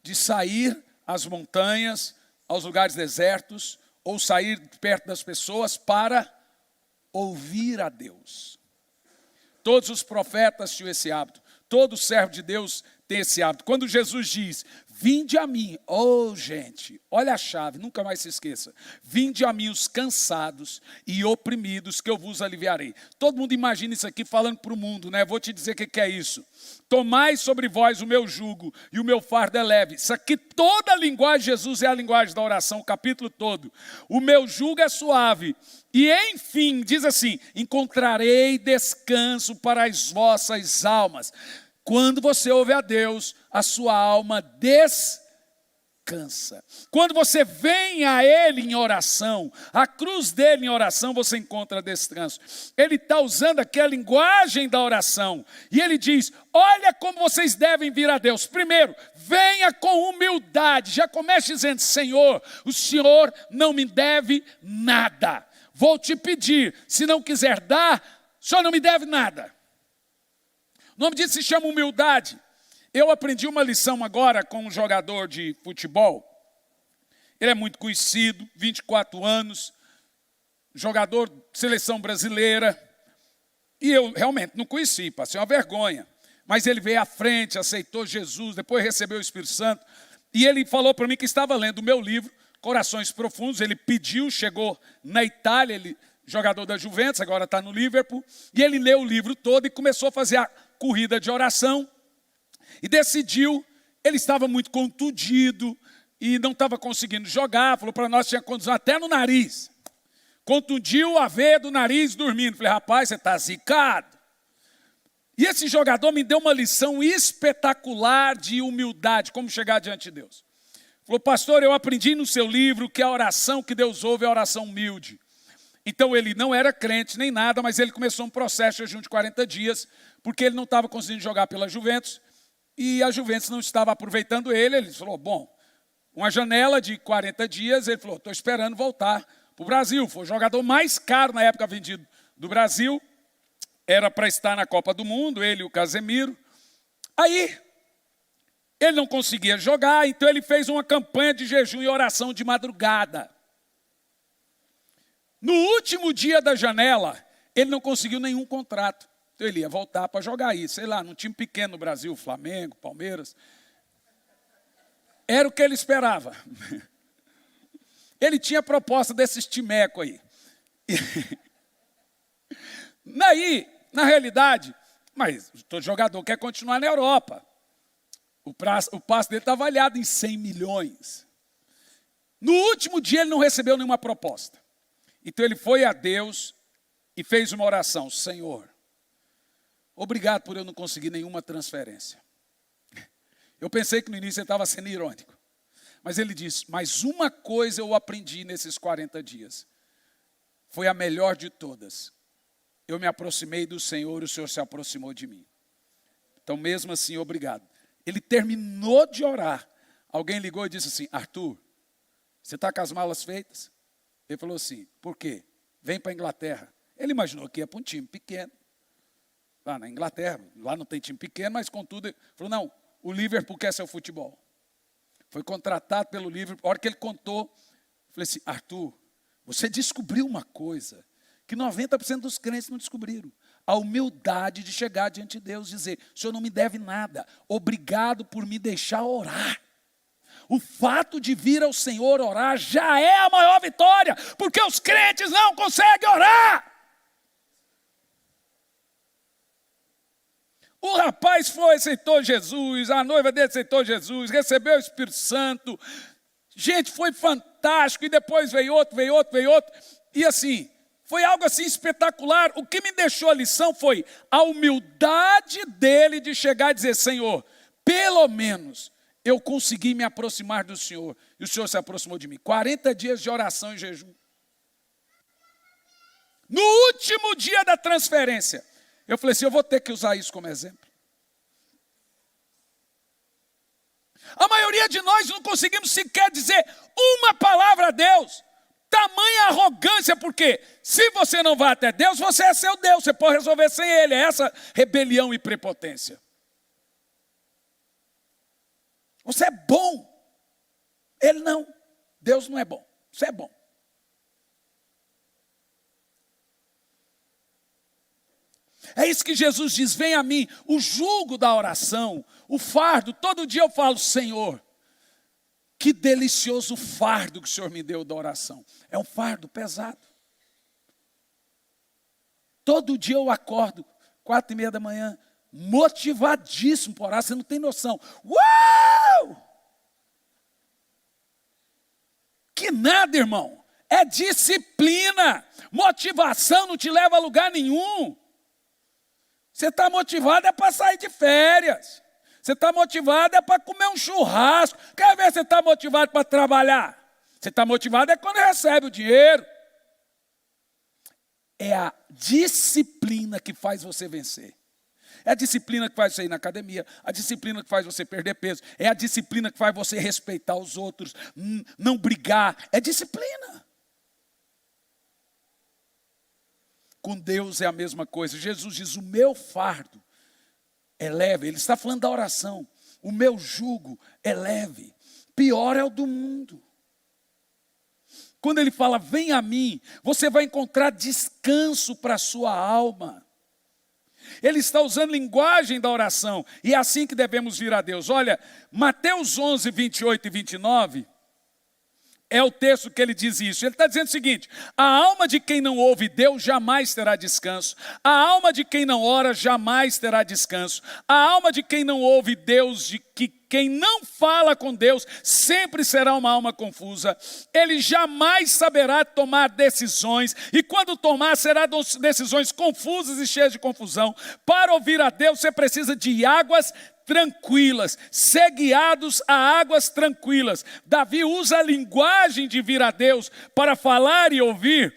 de sair às montanhas, aos lugares desertos, ou sair perto das pessoas para ouvir a Deus. Todos os profetas tinham esse hábito, todo servo de Deus tem esse hábito. Quando Jesus diz: vinde a mim, gente, olha a chave, nunca mais se esqueça. Vinde a mim os cansados e oprimidos, que eu vos aliviarei. Todo mundo imagina isso aqui falando para o mundo, né? Vou te dizer o que é isso. Tomai sobre vós o meu jugo e o meu fardo é leve. Isso aqui, toda a linguagem de Jesus é a linguagem da oração, o capítulo todo. O meu jugo é suave. E enfim, diz assim: encontrarei descanso para as vossas almas. Quando você ouve a Deus, a sua alma descansa. Quando você vem a Ele em oração, a cruz dele em oração, você encontra descanso. Ele está usando aqui a linguagem da oração. E ele diz, olha como vocês devem vir a Deus. Primeiro, venha com humildade. Já comece dizendo, Senhor, o Senhor não me deve nada. Vou te pedir, se não quiser dar, o Senhor não me deve nada. O nome disso se chama humildade. Eu aprendi uma lição agora com um jogador de futebol. Ele é muito conhecido, 24 anos, jogador de seleção brasileira. E eu realmente não conheci, passei uma vergonha. Mas ele veio à frente, aceitou Jesus, depois recebeu o Espírito Santo. E ele falou para mim que estava lendo o meu livro, Corações Profundos. Ele pediu, chegou na Itália, ele jogador da Juventus, agora está no Liverpool. E ele leu o livro todo e começou a fazer a corrida de oração. E decidiu, ele estava muito contundido e não estava conseguindo jogar. Falou para nós que tinha contusão até no nariz. Contundiu a veia do nariz dormindo. Falei, rapaz, você está zicado. E esse jogador me deu uma lição espetacular de humildade, como chegar diante de Deus. Falou, pastor, eu aprendi no seu livro que a oração que Deus ouve é a oração humilde. Então ele não era crente nem nada, mas ele começou um processo de jejum de 40 dias, porque ele não estava conseguindo jogar pela Juventus, e a Juventus não estava aproveitando ele. Ele falou, bom, uma janela de 40 dias, ele falou, estou esperando voltar para o Brasil. Foi o jogador mais caro na época vendido do Brasil, era para estar na Copa do Mundo, ele e o Casemiro. Aí, ele não conseguia jogar, então ele fez uma campanha de jejum e oração de madrugada. No último dia da janela, ele não conseguiu nenhum contrato. Então ele ia voltar para jogar aí, sei lá, num time pequeno no Brasil, Flamengo, Palmeiras. Era o que ele esperava. Ele tinha proposta desses timecos aí. Daí, na realidade, mas todo jogador quer continuar na Europa. O passe dele está avaliado em 100 milhões. No último dia ele não recebeu nenhuma proposta. Então ele foi a Deus e fez uma oração. Senhor, obrigado por eu não conseguir nenhuma transferência. Eu pensei que no início ele estava sendo irônico. Mas ele disse, mas uma coisa eu aprendi nesses 40 dias. Foi a melhor de todas. Eu me aproximei do Senhor e o Senhor se aproximou de mim. Então mesmo assim, obrigado. Ele terminou de orar. Alguém ligou e disse assim, Arthur, você está com as malas feitas? Ele falou assim, por quê? Vem para a Inglaterra. Ele imaginou que ia para um time pequeno. Lá na Inglaterra, lá não tem time pequeno, mas contudo, ele falou, não, o Liverpool quer seu futebol. Foi contratado pelo Liverpool. A hora que ele contou, eu falei assim, Arthur, você descobriu uma coisa que 90% dos crentes não descobriram. A humildade de chegar diante de Deus e dizer, o Senhor não me deve nada, obrigado por me deixar orar. O fato de vir ao Senhor orar já é a maior vitória, porque os crentes não conseguem orar. O rapaz foi, aceitou Jesus, a noiva dele aceitou Jesus, recebeu o Espírito Santo. Gente, foi fantástico, e depois veio outro. E assim, foi algo assim espetacular. O que me deixou a lição foi a humildade dele de chegar e dizer, Senhor, pelo menos eu consegui me aproximar do Senhor, e o Senhor se aproximou de mim. 40 dias de oração e jejum. No último dia da transferência, eu falei assim, eu vou ter que usar isso como exemplo. A maioria de nós não conseguimos sequer dizer uma palavra a Deus. Tamanha arrogância, porque se você não vai até Deus, você é seu Deus, você pode resolver sem Ele. É essa rebelião e prepotência. Você é bom. Ele não. Deus não é bom. Você é bom. É isso que Jesus diz, vem a mim, o jugo da oração, o fardo. Todo dia eu falo, Senhor, que delicioso fardo que o Senhor me deu da oração. É um fardo pesado. Todo dia eu acordo, 4:30 da manhã, motivadíssimo por orar, você não tem noção. Uau! Que nada, irmão. É disciplina. Motivação não te leva a lugar nenhum. Você está motivado é para sair de férias. Você está motivado é para comer um churrasco. Quer ver se você está motivado para trabalhar? Você está motivado é quando recebe o dinheiro. É a disciplina que faz você vencer. É a disciplina que faz você ir na academia, a disciplina que faz você perder peso, é a disciplina que faz você respeitar os outros, não brigar, é disciplina. Com Deus é a mesma coisa. Jesus diz, o meu fardo é leve. Ele está falando da oração. O meu jugo é leve. Pior é o do mundo. Quando ele fala, vem a mim, você vai encontrar descanso para a sua alma. Ele está usando linguagem da oração. E é assim que devemos vir a Deus. Olha, Mateus 11, 28 e 29... é o texto que ele diz isso. Ele está dizendo o seguinte, a alma de quem não ouve Deus jamais terá descanso. A alma de quem não ora jamais terá descanso. A alma de quem não ouve Deus, de que quem não fala com Deus, sempre será uma alma confusa. Ele jamais saberá tomar decisões. E quando tomar, será decisões confusas e cheias de confusão. Para ouvir a Deus, você precisa de águas tranquilas, ser guiados a águas tranquilas. Davi usa a linguagem de vir a Deus para falar e ouvir.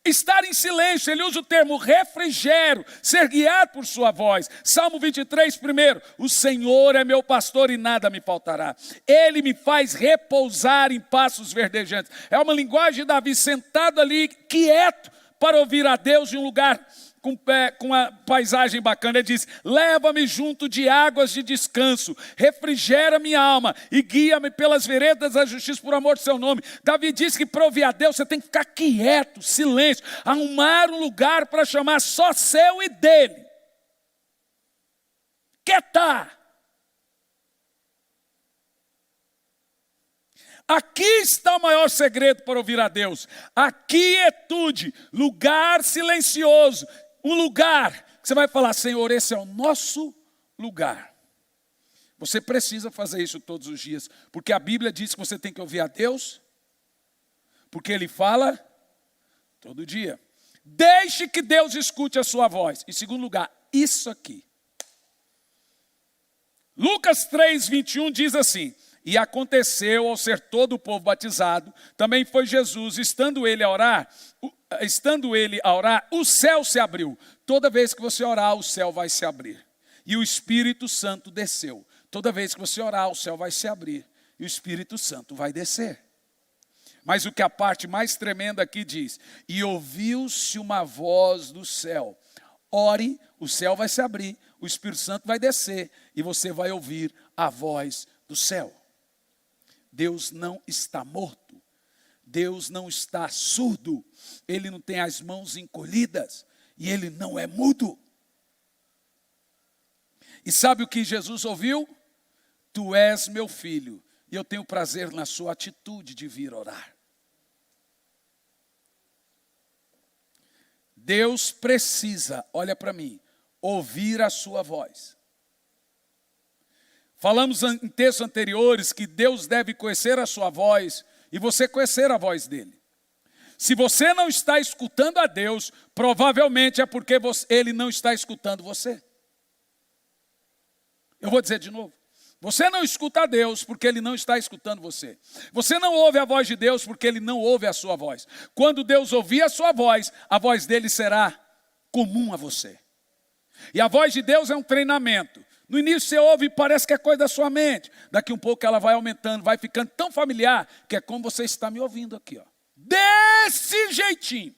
Estar em silêncio, ele usa o termo refrigério, ser guiado por sua voz. Salmo 23, primeiro, o Senhor é meu pastor e nada me faltará. Ele me faz repousar em pastos verdejantes. É uma linguagem de Davi sentado ali, quieto, para ouvir a Deus em um lugar com uma paisagem bacana. Ele diz, leva-me junto de águas de descanso, refrigera minha alma e guia-me pelas veredas da justiça por amor do seu nome. Davi diz que para ouvir a Deus você tem que ficar quieto, silêncio, arrumar um lugar para chamar só seu e dele. Quietar. Aqui está o maior segredo para ouvir a Deus. A quietude, lugar silencioso. Um lugar que você vai falar, Senhor, esse é o nosso lugar. Você precisa fazer isso todos os dias. Porque a Bíblia diz que você tem que ouvir a Deus. Porque Ele fala todo dia. Deixe que Deus escute a sua voz. Em segundo lugar, isso aqui. Lucas 3, 21 diz assim. E aconteceu ao ser todo o povo batizado, também foi Jesus, estando ele a orar, o céu se abriu. Toda vez que você orar, o céu vai se abrir. E o Espírito Santo desceu. Toda vez que você orar, o céu vai se abrir. E o Espírito Santo vai descer. Mas o que a parte mais tremenda aqui diz, e ouviu-se uma voz do céu. Ore, o céu vai se abrir, o Espírito Santo vai descer, e você vai ouvir a voz do céu. Deus não está morto, Deus não está surdo, Ele não tem as mãos encolhidas e Ele não é mudo. E sabe o que Jesus ouviu? Tu és meu filho e eu tenho prazer na sua atitude de vir orar. Deus precisa, olha para mim, ouvir a sua voz. Falamos em textos anteriores que Deus deve conhecer a sua voz e você conhecer a voz dele. Se você não está escutando a Deus, provavelmente é porque ele não está escutando você. Eu vou dizer de novo. Você não escuta a Deus porque ele não está escutando você. Você não ouve a voz de Deus porque ele não ouve a sua voz. Quando Deus ouvir a sua voz, a voz dele será comum a você. E a voz de Deus é um treinamento. No início você ouve e parece que é coisa da sua mente. Daqui um pouco ela vai aumentando, vai ficando tão familiar, que é como você está me ouvindo aqui. Ó. Desse jeitinho.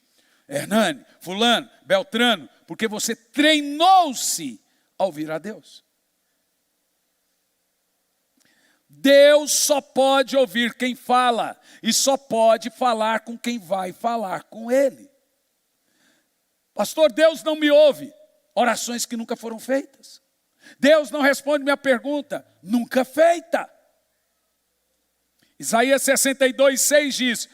Hernani, fulano, Beltrano, porque você treinou-se a ouvir a Deus. Deus só pode ouvir quem fala. E só pode falar com quem vai falar com Ele. Pastor, Deus não me ouve. Orações que nunca foram feitas. Deus não responde minha pergunta, nunca feita. Isaías 62, 6 diz,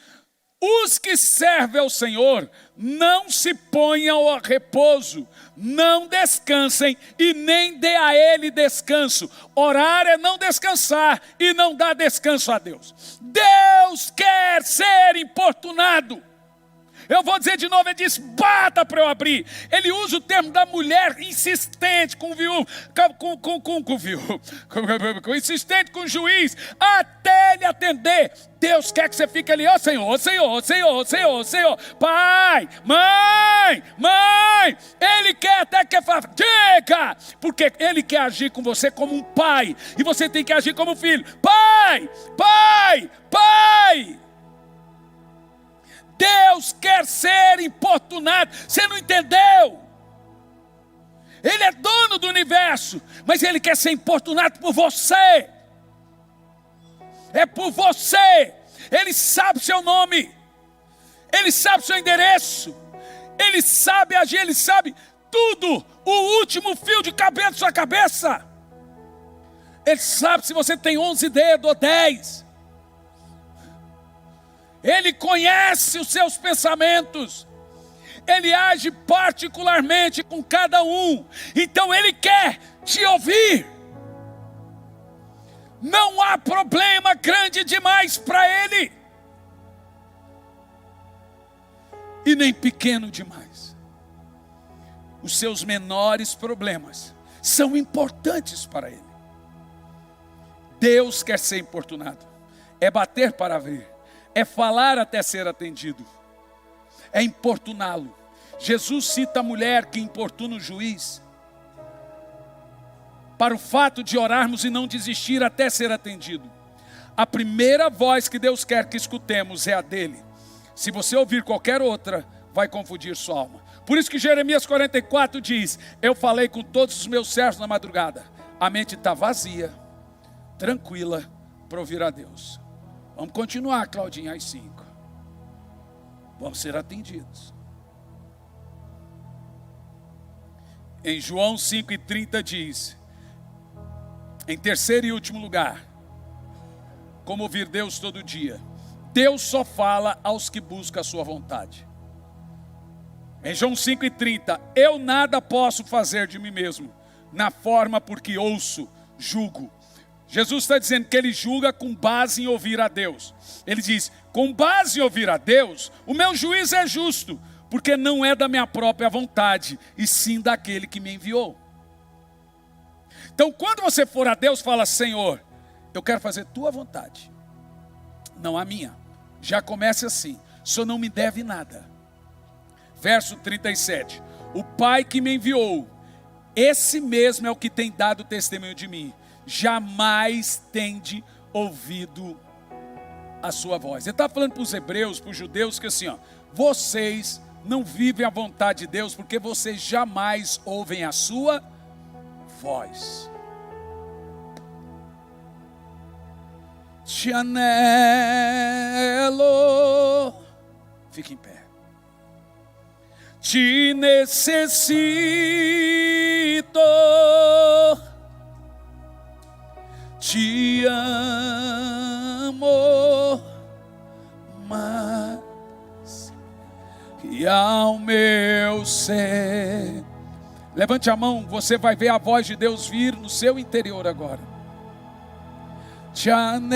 os que servem ao Senhor não se ponham a repouso, não descansem e nem dê a Ele descanso. Orar é não descansar e não dar descanso a Deus. Deus quer ser importunado. Eu vou dizer de novo, ele diz, bata para eu abrir. Ele usa o termo da mulher insistente com o viúvo, insistente com o juiz, até ele atender. Deus quer que você fique ali, ó Senhor, Senhor, Senhor, Senhor, Senhor, pai, mãe, ele quer até que fale, diga, porque ele quer agir com você como um pai, e você tem que agir como filho, pai, pai, pai. Deus quer ser importunado, você não entendeu? Ele é dono do universo, mas ele quer ser importunado por você. É por você. Ele sabe seu nome, ele sabe seu endereço, ele sabe agir, ele sabe tudo, o último fio de cabelo da sua cabeça. Ele sabe se você tem 11 dedos ou 10. Ele conhece os seus pensamentos. Ele age particularmente com cada um. Então ele quer te ouvir. Não há problema grande demais para ele. E nem pequeno demais. Os seus menores problemas são importantes para ele. Deus quer ser importunado. É bater para ver. É falar até ser atendido. É importuná-lo. Jesus cita a mulher que importuna o juiz. Para o fato de orarmos e não desistir até ser atendido. A primeira voz que Deus quer que escutemos é a dele. Se você ouvir qualquer outra, vai confundir sua alma. Por isso que Jeremias 44 diz, eu falei com todos os meus servos na madrugada. A mente está vazia, tranquila, para ouvir a Deus. Vamos continuar, Claudinha, às 5. Vamos ser atendidos. Em João 5,30 diz, em terceiro e último lugar, como ouvir Deus todo dia. Deus só fala aos que buscam a sua vontade. Em João 5,30, eu nada posso fazer de mim mesmo, na forma porque ouço, julgo. Jesus está dizendo que ele julga com base em ouvir a Deus. Ele diz, com base em ouvir a Deus, o meu juízo é justo, porque não é da minha própria vontade, e sim daquele que me enviou. Então quando você for a Deus, fala, Senhor, eu quero fazer tua vontade, não a minha. Já comece assim, o Senhor não me deve nada. Verso 37, o Pai que me enviou, esse mesmo é o que tem dado testemunho de mim. Jamais tende ouvido a sua voz. Ele está falando para os hebreus, para os judeus, que assim, ó, vocês não vivem a vontade de Deus, porque vocês jamais ouvem a sua voz. Te anelo, fique em pé. Te necessito, te amo mais que ao meu ser. Levante a mão, você vai ver a voz de Deus vir no seu interior agora. Te anelo,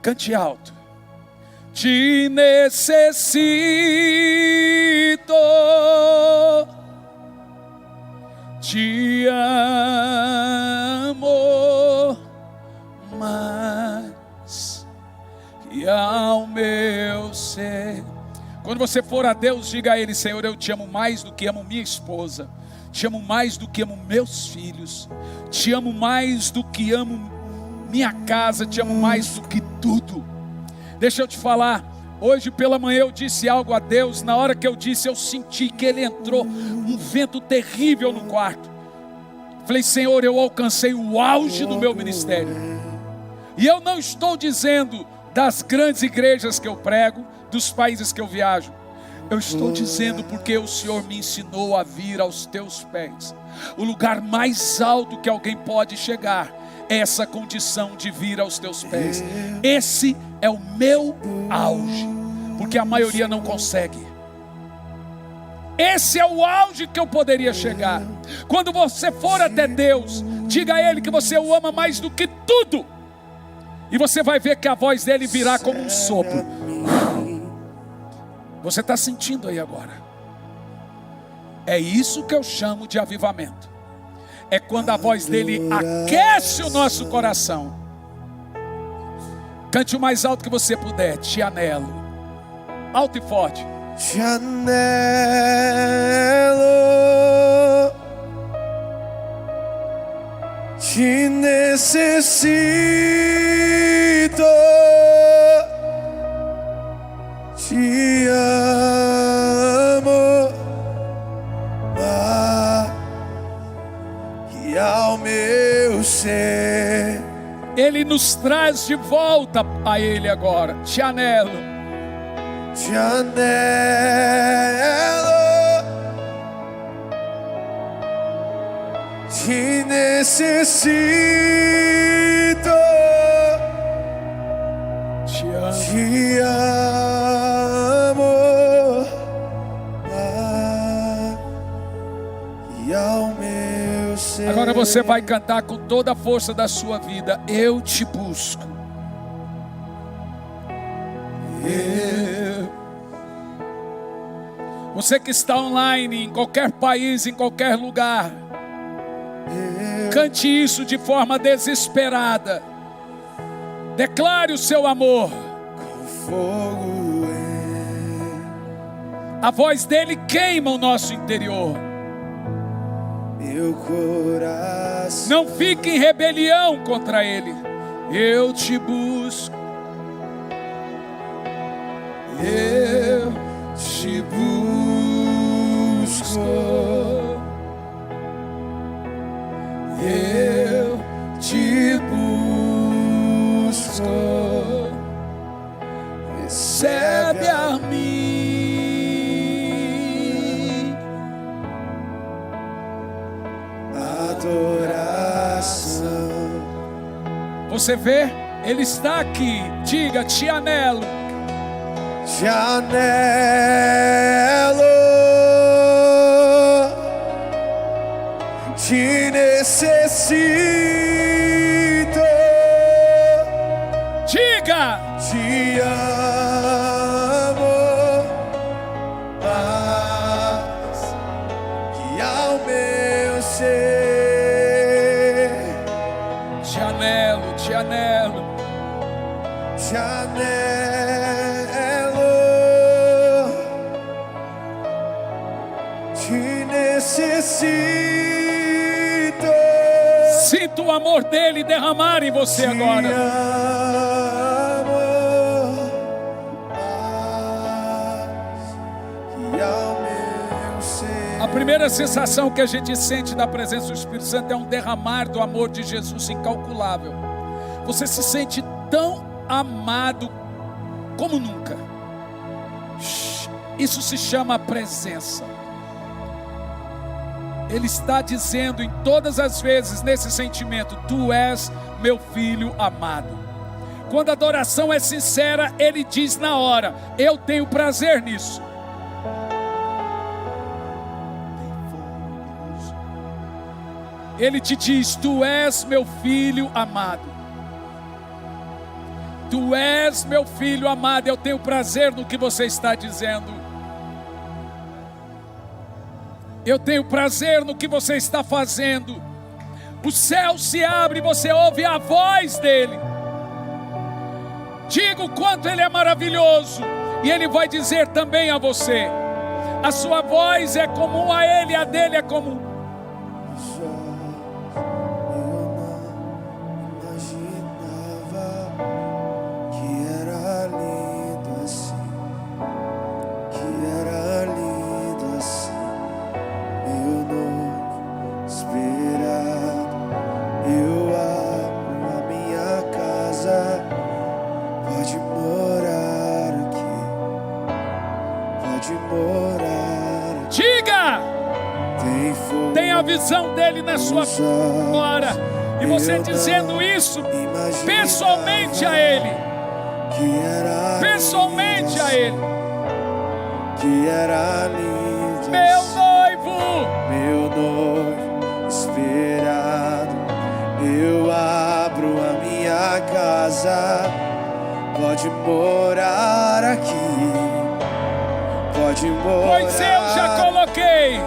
cante alto. Te necessito, te amo mais que ao meu ser. Quando você for a Deus, diga a Ele, Senhor, eu te amo mais do que amo minha esposa, te amo mais do que amo meus filhos, te amo mais do que amo minha casa, te amo mais do que tudo. Deixa eu te falar, hoje pela manhã eu disse algo a Deus, na hora que eu disse eu senti que Ele entrou, um vento terrível no quarto. Falei, Senhor, eu alcancei o auge do meu ministério. E eu não estou dizendo das grandes igrejas que eu prego, dos países que eu viajo. Eu estou dizendo porque o Senhor me ensinou a vir aos teus pés. O lugar mais alto que alguém pode chegar é essa condição de vir aos teus pés. Esse é o meu auge, porque a maioria não consegue. Esse é o auge que eu poderia chegar. Quando você for até Deus, diga a Ele que você o ama mais do que tudo. E você vai ver que a voz dele virá como um sopro. Você está sentindo aí agora? É isso que eu chamo de avivamento. É quando a voz dele aquece o nosso coração. Cante o mais alto que você puder. Te anelo. Alto e forte. Te anelo, te necessito, te amo, e ao meu ser. Ele nos traz de volta a ele agora. Te anelo. Te anelo, te necessito, te amo, e ao meu ser. Agora você vai cantar com toda a força da sua vida. Eu te busco. Você que está online, em qualquer país, em qualquer lugar, cante isso de forma desesperada. Declare o seu amor. Com fogo A voz dele queima o nosso interior. meu coração. Não fique em rebelião contra ele. Eu te busco. Eu te busco. Eu te busco. Recebe a mim Adoração. Você vê? Ele está aqui. Diga, te anelo. Te anelo, te necessito, Diga, te amo, mas que ao meu ser. te anelo, te anelo. Te anelo, te necessito. Sinta o amor dele derramar em você Te agora. amo, mas que ao meu ser. A primeira sensação que a gente sente da presença do Espírito Santo é um derramar do amor de Jesus incalculável. Você se sente tão amado como nunca. Isso se chama presença. Ele está dizendo em todas as vezes nesse sentimento: tu és meu filho amado. Quando a adoração é sincera, ele diz na hora: eu tenho prazer nisso. Ele te diz: tu és meu filho amado. Tu és meu filho amado, eu tenho prazer no que você está dizendo. Eu tenho prazer no que você está fazendo. O céu se abre e você ouve a voz dele. Diga o quanto ele é maravilhoso. E ele vai dizer também a você: a sua voz é comum a ele, a dele é comum. Diga! Tem a visão dele na sua hora. E você dizendo isso pessoalmente a ele. Pessoalmente a ele. Meu noivo esperado, eu abro a minha casa. casa, pode morar aqui, pode morar. Pois eu já coloquei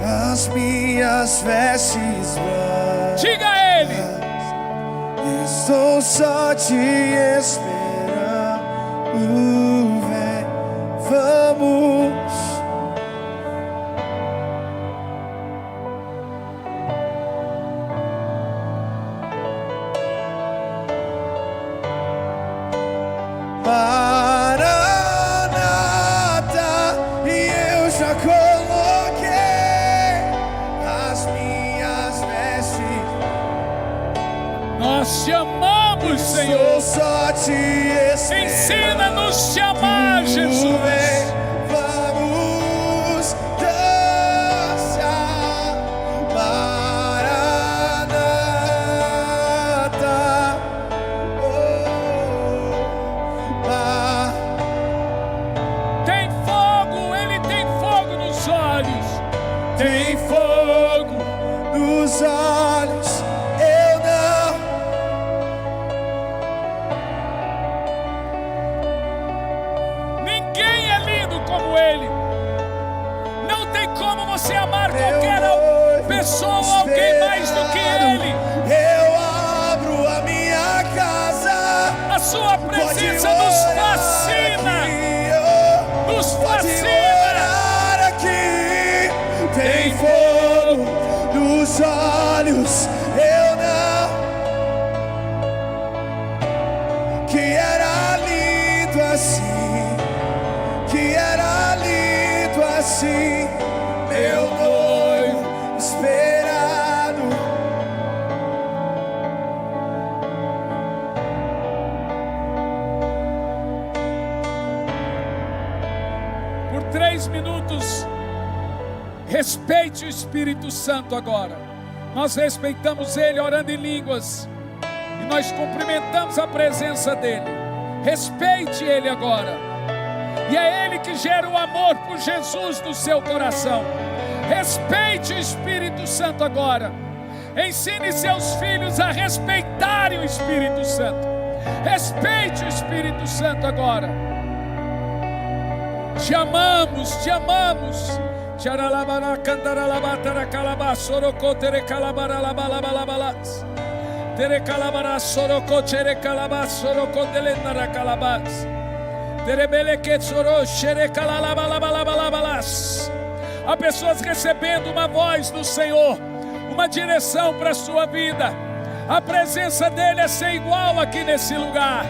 as minhas vestes brancas. Diga a Ele. Estou só te esperando. Vem, vamos. Maranata, e eu já coloquei as minhas vestes. Nós te amamos, Senhor. Estou só te esperando. Ensina-nos a te amar, Jesus. Vem, vamos dançar. Maranata. Tem fogo, Ele tem fogo nos olhos. Tem fogo nos olhos. Eu não. Ninguém é lindo como Ele. Não tem como você amar qualquer pessoa ou alguém mais do que Ele. Eu abro a minha casa. A sua presença nos fascina. Nos fascina. Aqui tem fogo nos olhos. Eu não. Que era lindo assim. Que era lindo assim. Meu noivo esperado. Por 3 minutos, respeite o Espírito Santo agora. Nós respeitamos Ele orando em línguas e nós cumprimentamos a presença dEle. Respeite Ele agora. E é Ele que gera o amor por Jesus no seu coração. Respeite o Espírito Santo agora. Ensine seus filhos a respeitarem o Espírito Santo. Respeite o Espírito Santo agora. Te amamos, te amamos. Charalabara cantaralabatara calabá sorocô tere calabara labalabalabalas. Tere calabara sorocô tere calabá sorocô delendara calabás. Tere beleque soro xere calalabalabalabalabalas. Há pessoas recebendo uma voz do Senhor, uma direção para a sua vida. A presença dele é sem igual aqui nesse lugar.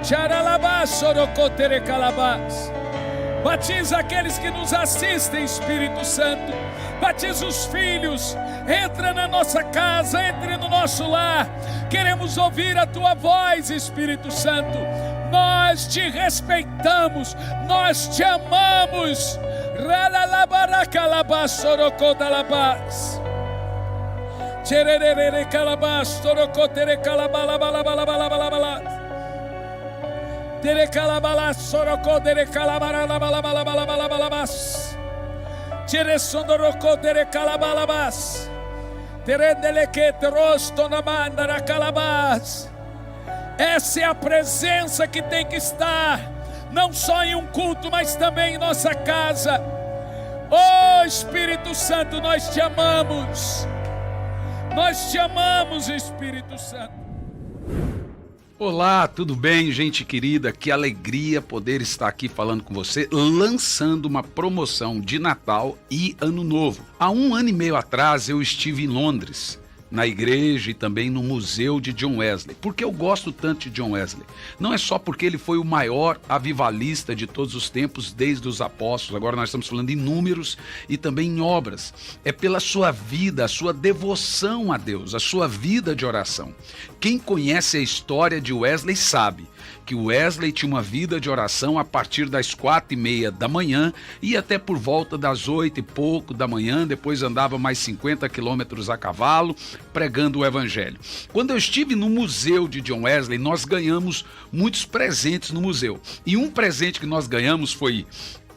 Charalabá sorocô tere calabás. Batiza aqueles que nos assistem, Espírito Santo. Batiza os filhos. Entra na nossa casa, entre no nosso lar. Queremos ouvir a tua voz, Espírito Santo. Nós te respeitamos, nós te amamos. Ralalabaracalabás sorocodalabás. Tchererere calabás sorocotere calabalabalabalabalabalabalabalabas. Tere calabala sorocô tere calabaralabalabalabalabalabalabas. Tere sondorocô tere calabalabas. Tere deleque rosto na mandara calabas. Essa é a presença que tem que estar, não só em um culto, mas também em nossa casa. Oh Espírito Santo, nós te amamos. Nós te amamos, Espírito Santo. Olá, tudo bem, gente querida? Que alegria poder estar aqui falando com você, lançando uma promoção de Natal e Ano Novo. Há 1 ano e meio atrás eu estive em Londres, na igreja e também no museu de John Wesley. Por que eu gosto tanto de John Wesley? Não é só porque ele foi o maior avivalista de todos os tempos, desde os apóstolos, agora nós estamos falando em números e também em obras. É pela sua vida, a sua devoção a Deus, a sua vida de oração. Quem conhece a história de Wesley sabe que Wesley tinha uma vida de oração a partir das 4h30 da manhã e até por volta das 8 e pouco da manhã, depois andava mais 50 quilômetros a cavalo, pregando o evangelho. Quando eu estive no museu de John Wesley, nós ganhamos muitos presentes no museu. E um presente que nós ganhamos foi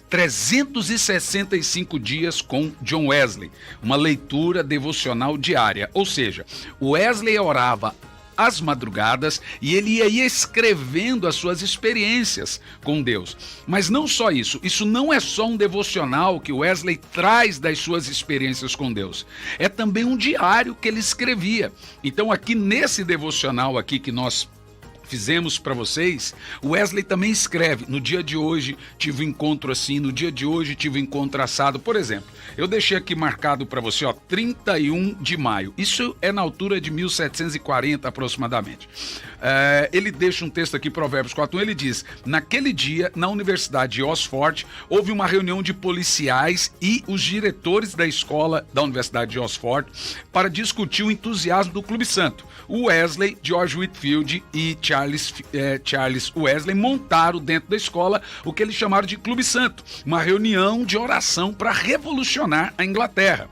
365 dias com John Wesley, uma leitura devocional diária. Ou seja, Wesley orava às madrugadas e ele ia escrevendo as suas experiências com Deus. Mas não só isso, isso não é só um devocional que Wesley traz das suas experiências com Deus, é também um diário que ele escrevia. Então aqui nesse devocional aqui que nós fizemos para vocês, Wesley também escreve: no dia de hoje tive um encontro assim, no dia de hoje tive um encontro assado. Por exemplo, eu deixei aqui marcado para você, 31 de maio. Isso é na altura de 1740 aproximadamente. Ele deixa um texto aqui, Provérbios 4:1, ele diz: naquele dia, na Universidade de Oxford, houve uma reunião de policiais e os diretores da escola da Universidade de Oxford para discutir o entusiasmo do Clube Santo. O Wesley, George Whitefield e Charles Wesley montaram dentro da escola o que eles chamaram de Clube Santo, uma reunião de oração para revolucionar a Inglaterra.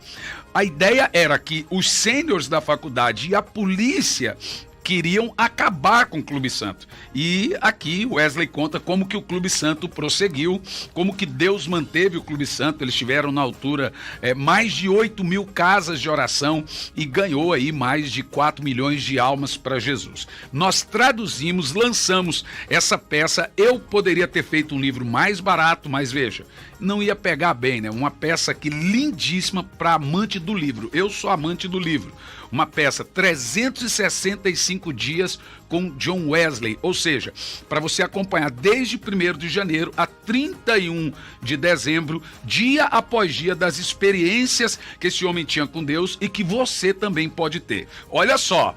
A ideia era que os sêniores da faculdade e a polícia queriam acabar com o Clube Santo. E aqui Wesley conta como que o Clube Santo prosseguiu, como que Deus manteve o Clube Santo. Eles tiveram na altura mais de 8.000 casas de oração e ganhou aí mais de 4 milhões de almas para Jesus. Nós traduzimos, lançamos essa peça. Eu poderia ter feito um livro mais barato, mas veja, não ia pegar bem, né? Uma peça aqui lindíssima para amante do livro. Eu sou amante do livro. Uma peça 365 dias com John Wesley, ou seja, para você acompanhar desde 1º de janeiro a 31 de dezembro, dia após dia, das experiências que esse homem tinha com Deus e que você também pode ter. Olha só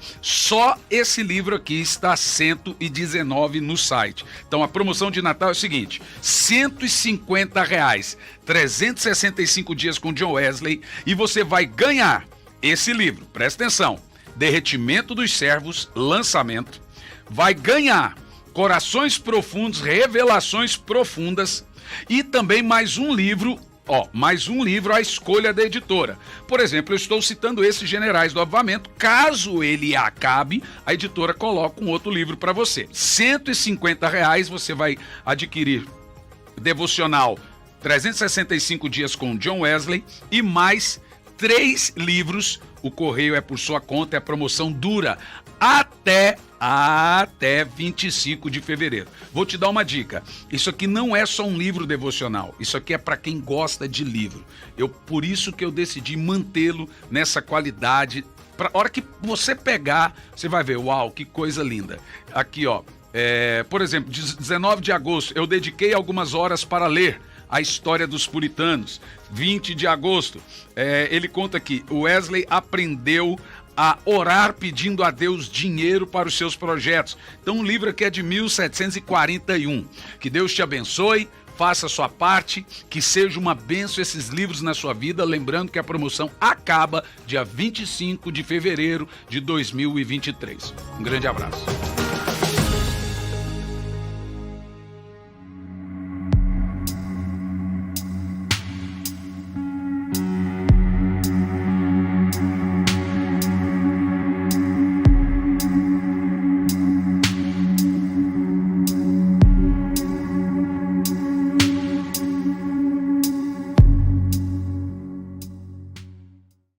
esse livro aqui está R$119 no site. Então a promoção de Natal é o seguinte: R$150, 365 dias com John Wesley, e você vai ganhar esse livro, presta atenção: Derretimento dos Servos, lançamento. Vai ganhar Corações Profundos, Revelações Profundas, e também mais um livro, à escolha da editora. Por exemplo, eu estou citando esses Generais do Avivamento. Caso ele acabe, a editora coloca um outro livro para você. R$150 você vai adquirir devocional 365 dias com John Wesley e mais 3 livros. O correio é por sua conta, a promoção dura até 25 de fevereiro. Vou te dar uma dica: isso aqui não é só um livro devocional, isso aqui é para quem gosta de livro. Por isso que eu decidi mantê-lo nessa qualidade. Pra hora que você pegar, você vai ver, uau, que coisa linda. Aqui, por exemplo, 19 de agosto, eu dediquei algumas horas para ler a história dos puritanos. 20 de agosto, ele conta que Wesley aprendeu a orar pedindo a Deus dinheiro para os seus projetos. Então o livro aqui é de 1741. Que Deus te abençoe, faça a sua parte, que seja uma bênção esses livros na sua vida. Lembrando que a promoção acaba dia 25 de fevereiro de 2023. Um grande abraço.